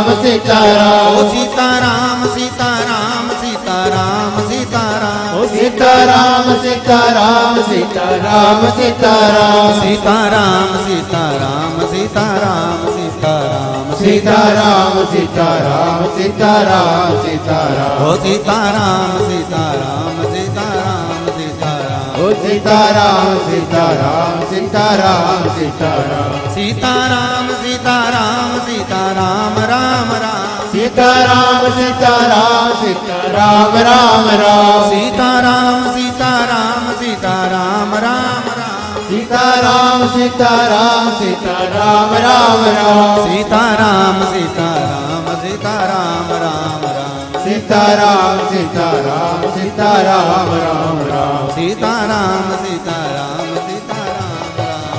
सीताराम सीताराम सीताराम ओ सीताराम सीताराम सीताराम सीताराम ओ सीताराम सीताराम सीताराम सीताराम सीताराम सीताराम सीताराम सीताराम सीताराम सीताराम सीताराम सीताराम ओ सीताराम सीताराम सीताराम सीताराम ओ सीताराम सीताराम सीताराम सीताराम सीताराम सीताराम सीताराम राम राम सीताराम सीताराम सीताराम राम राम सीताराम सीताराम सीताराम राम राम सीताराम सीताराम सीताराम राम राम सीताराम सीताराम सीताराम राम राम सीताराम सीताराम सीताराम राम राम सीताराम सीताराम सीताराम राम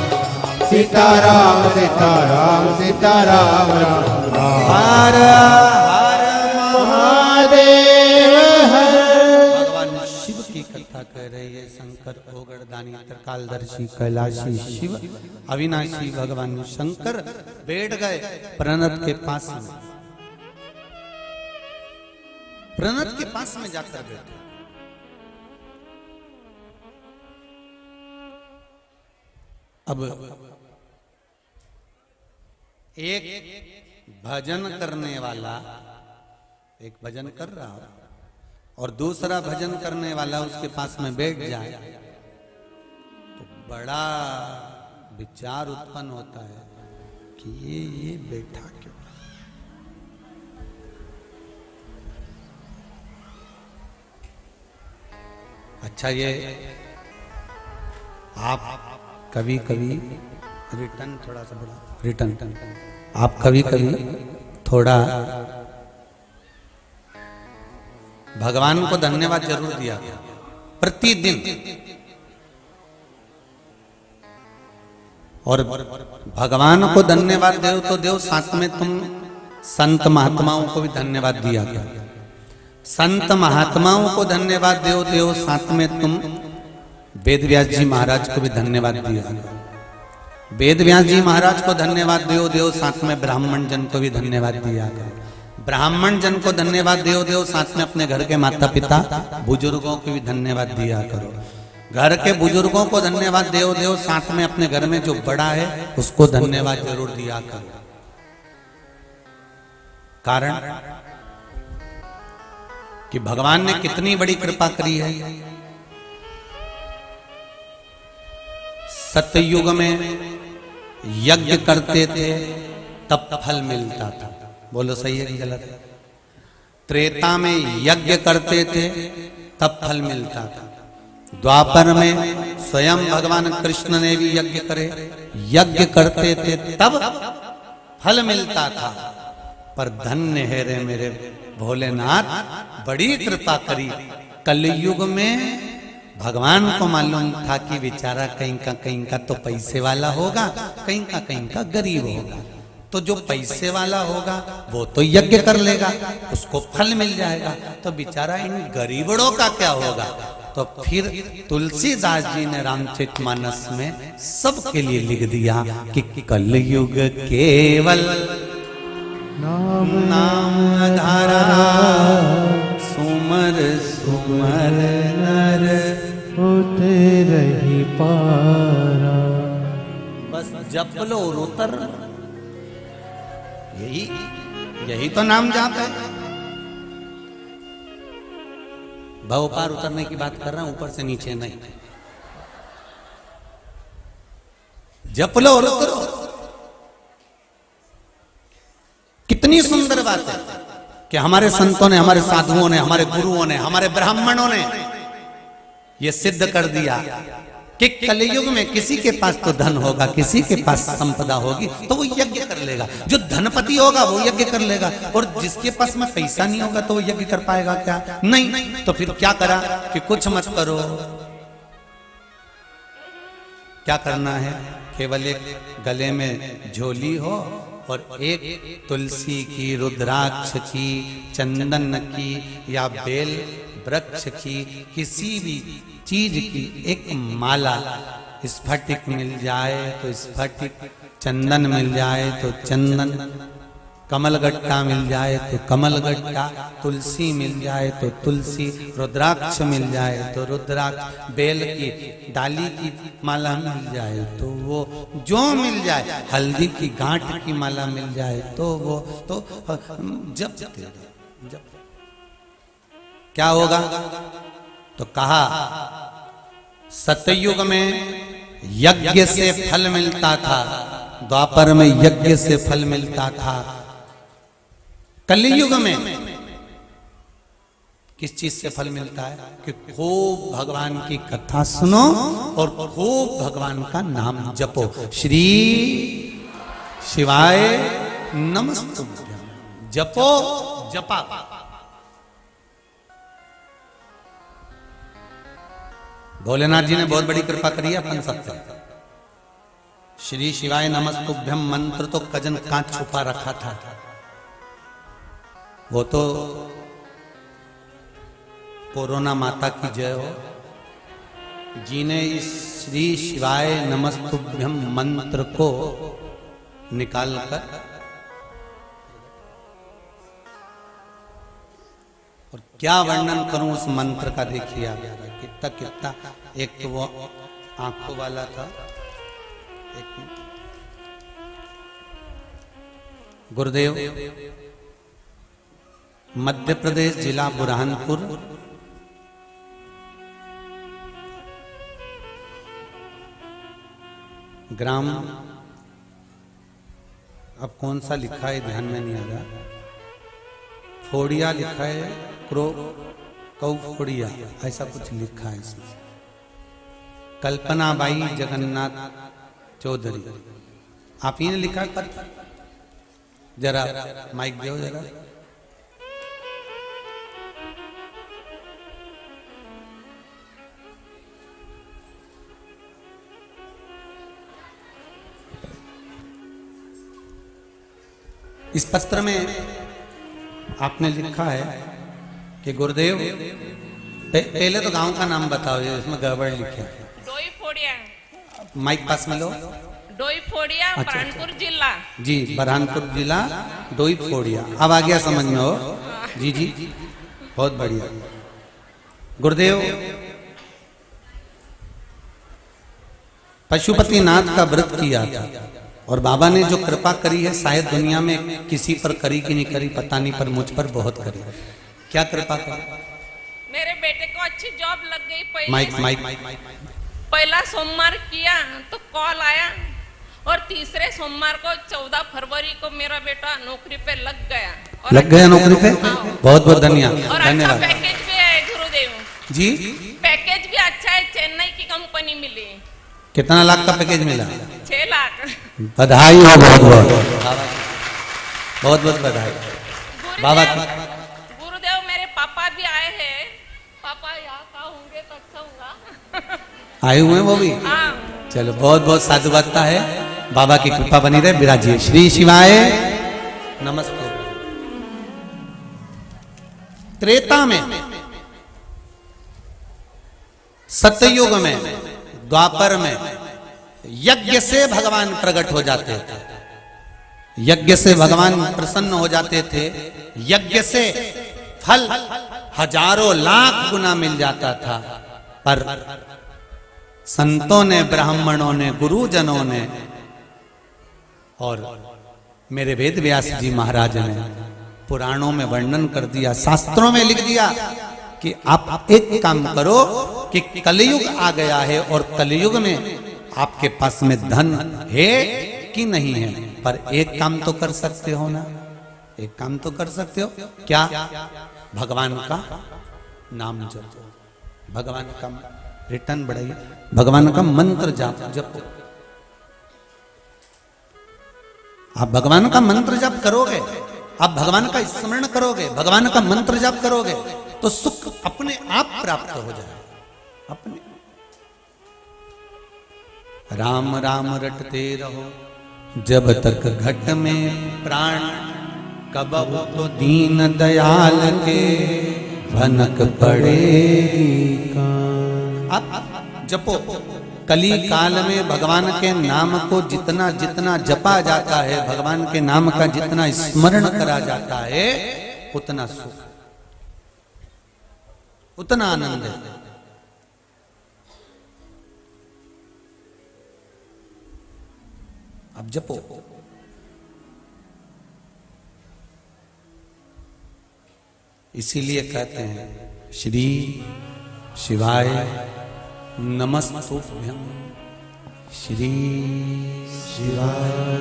सीताराम सीताराम सीताराम राम राम हर हर महादेव हर भगवान शिव की कथा कर रहे हैं। शंकर ओगड़दानी त्रिकालदर्शी कैलाशी शिव अविनाशी भगवान शंकर बैठ गए प्रणत के पास में। प्रणत के पास में जाकर बैठे। अब एक भजन करने वाला एक भजन कर रहा हो और दूसरा भजन करने वाला उसके पास में बैठ जाए तो बड़ा विचार उत्पन्न होता है कि ये बैठा क्यों। अच्छा, ये आप कभी कभी रिटर्न थोड़ा सा बड़ा रिटर्न आप कभी कभी थोड़ा भगवान को धन्यवाद जरूर दिया प्रतिदिन। और भगवान को धन्यवाद दो तो देव, साथ में तुम संत महात्माओं को भी धन्यवाद दिया गया। संत महात्माओं को धन्यवाद दो देव, साथ में तुम वेद व्यास जी महाराज को भी धन्यवाद दिया। वेद व्यास जी महाराज को धन्यवाद दो देव, साथ में ब्राह्मण जन को भी धन्यवाद दिया गया। ब्राह्मण जन को धन्यवाद दो देव, साथ में अपने घर के माता पिता बुजुर्गों को भी धन्यवाद दिया करो। घर के बुजुर्गों को धन्यवाद दो देव, साथ में अपने घर में जो बड़ा है उसको धन्यवाद जरूर दिया करो। कारण कि भगवान ने कितनी बड़ी कृपा करी है। सतयुग में यज्ञ करते थे तब फल मिलता था। बोलो सही है कि गलत है? त्रेता में यज्ञ करते थे तब फल मिलता था। द्वापर में स्वयं भगवान कृष्ण ने भी यज्ञ करे, यज्ञ करते थे तब फल मिलता था। पर धन्य है रे मेरे भोलेनाथ, बड़ी कृपा करी। कलयुग में भगवान को मालूम था कि बेचारा कहीं का तो पैसे वाला होगा, कहीं का गरीब होगा। तो जो पैसे वाला होगा वो तो यज्ञ कर लेगा, उसको फल मिल जाएगा। तो बेचारा इन गरीबड़ों का क्या होगा? तो फिर तुलसीदास जी ने रामचरितमानस में सबके लिए लिख दिया कि कलयुग केवल नाम आधारा, सुमर सुमर नर होते रही पारा। बस जप लो और उतर, यही तो नाम जाप है। भव पार उतरने की बात कर रहा हूं, ऊपर से नीचे नहीं। जप लो और उतरो। कितनी सुंदर बात है कि हमारे संतों ने, हमारे साधुओं ने, हमारे गुरुओं ने, हमारे ब्राह्मणों ने यह सिद्ध कर दिया कि कलयुग में किसी के पास तो धन होगा, किसी के पास संपदा होगी तो वो यज्ञ कर लेगा। जो धनपति होगा वो यज्ञ कर लेगा, और जिसके पास में पैसा नहीं होगा तो वो यज्ञ कर पाएगा क्या? नहीं। तो फिर क्या करा कि कुछ मत करो। क्या करना है? केवल एक गले में झोली हो और एक तुलसी की, रुद्राक्ष की, चंदन की या बेल वृक्ष की, किसी भी चीज की एक माला, स्फटिक मिल जाए तो स्फटिक, चंदन मिल जाए तो चंदन, कमलगट्टा मिल जाए तो कमलगट्टा, तुलसी मिल जाए तो तुलसी, रुद्राक्ष मिल जाए तो रुद्राक्ष, बेल की डाली की माला मिल जाए तो वो, जो मिल जाए, हल्दी की गांठ की माला मिल जाए तो वो, तो जब क्या होगा? तो कहा सतयुग में यज्ञ से फल मिलता था, द्वापर में यज्ञ से फल मिलता था, कलयुग में किस चीज से फल मिलता है? कि खूब भगवान की कथा सुनो और खूब भगवान का नाम जपो। श्री शिवाय नमस्तुभ्यं। जपो, जपा। भोलेनाथ जी ने बहुत बड़ी कृपा करी है अपन सब पर। श्री शिवाय नमस्तुभ्यम मंत्र तो कजन कांच छुपा रखा था, वो तो कोरोना माता की जय हो जी ने इस श्री शिवाय नमस्तुभ्यम मंत्र को निकालकर, और क्या वर्णन करूं उस मंत्र का, देखिए आप कितना कितना। एक तो वो आंखों वाला था, एक गुरुदेव, मध्य प्रदेश जिला बुरहानपुर, ग्राम, अब कौन सा लिखा है ध्यान में नहीं आ रहा, फोड़िया लिखा है, फोड़िया ऐसा कुछ लिखा है इसमें। कल्पनाबाई जगन्नाथ चौधरी, आप ही ने लिखा है पत्र? जरा माइक दो जरा। इस पत्र में आपने लिखा है कि गुरुदेव, पहले तो गांव का नाम बताओ, ये इसमें गड़बड़ लिखे है। डोई फोड़िया, माइक पास में लो। डोई फोड़िया, बरहानपुर जिला। जी, बरहानपुर जिला, डोई फोड़िया। अब आ गया समझ में हो? जी जी, बहुत बढ़िया। गुरुदेव, पशुपतिनाथ का व्रत किया था और बाबा ने जो कृपा करी है, शायद दुनिया में किसी पर करी कि नहीं करी पता नहीं, पर मुझ पर बहुत करी। क्या कृपा करी? मेरे बेटे को अच्छी जॉब लग गई। माइक पहला सोमवार किया तो कॉल आया, और तीसरे सोमवार को 14 फरवरी को मेरा बेटा नौकरी पे लग गया। और लग गया नौकरी पे? बहुत बहुत और धन्यवाद। अच्छा पैकेज भी है गुरुदेव जी, पैकेज भी अच्छा है, चेन्नई की कंपनी मिली। कितना लाख का पैकेज मिला? 6 लाख। बधाई हो, बहुत बहुत बहुत बहुत बधाई बाबा। गुरुदेव, मेरे पापा भी आए हैं। पापा यहाँ का होंगे तो अच्छा होगा। आए हुए हैं वो भी? हाँ। चलो, बहुत बहुत साधुवादता है, बाबा की कृपा बनी रहे, विराजिए। श्री शिवाय नमस्ते। त्रेता में, सत्ययुग में, द्वापर में यज्ञ से भगवान प्रकट हो जाते थे, यज्ञ से भगवान प्रसन्न हो जाते थे, यज्ञ से फल हजारों लाख गुना मिल जाता था। पर संतों ने, ब्राह्मणों ने, गुरुजनों ने और मेरे वेद व्यास जी महाराज ने पुराणों में वर्णन कर दिया, शास्त्रों में लिख दिया कि आप एक काम करो कि कलयुग आ गया है और कलयुग में आपके पास में धन है कि नहीं है, पर एक काम तो कर सकते हो ना, एक काम तो कर सकते हो। क्या? भगवान का नाम जपो, भगवान का रिटर्न बढ़ाइए, भगवान का मंत्र जपो। आप भगवान का मंत्र जप करोगे, आप भगवान का स्मरण करोगे, भगवान का मंत्र जप करोगे तो सुख अपने आप प्राप्त हो जाए। अपने राम राम रटते रहो जब तक घट में प्राण, कब तो दीन दयाल के भनक पड़ेगी कान। अब जपो, कली काल में भगवान के नाम को जितना जितना जपा जाता है, भगवान के नाम का जितना स्मरण करा जाता है, उतना सुख, उतना आनंद है। अब जपो। इसीलिए कहते हैं श्री शिवाय नमस्तुभ्यं, श्री शिवाय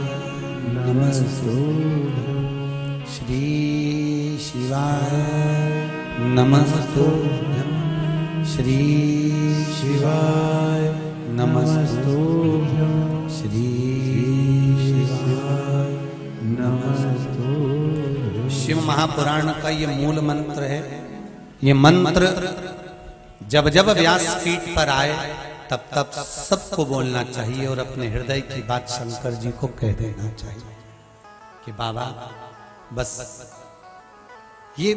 नमस्तुभ्यं, श्री शिवाय नमस्तुभ्यं, श्री शिवाय नमस्तुभ्यं, श्री शिवाय नमस्तुभ्यं। शिव महापुराण का ये मूल मंत्र है। ये मंत्र जब जब व्यासपीठ पर आए तब तब सबको बोलना चाहिए और अपने हृदय की बात शंकर जी को कह देना चाहिए कि बाबा बस ये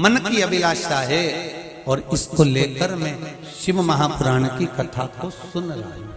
मन की अभिलाषा है और इसको लेकर मैं शिव महापुराण की कथा को सुन रहा हूं।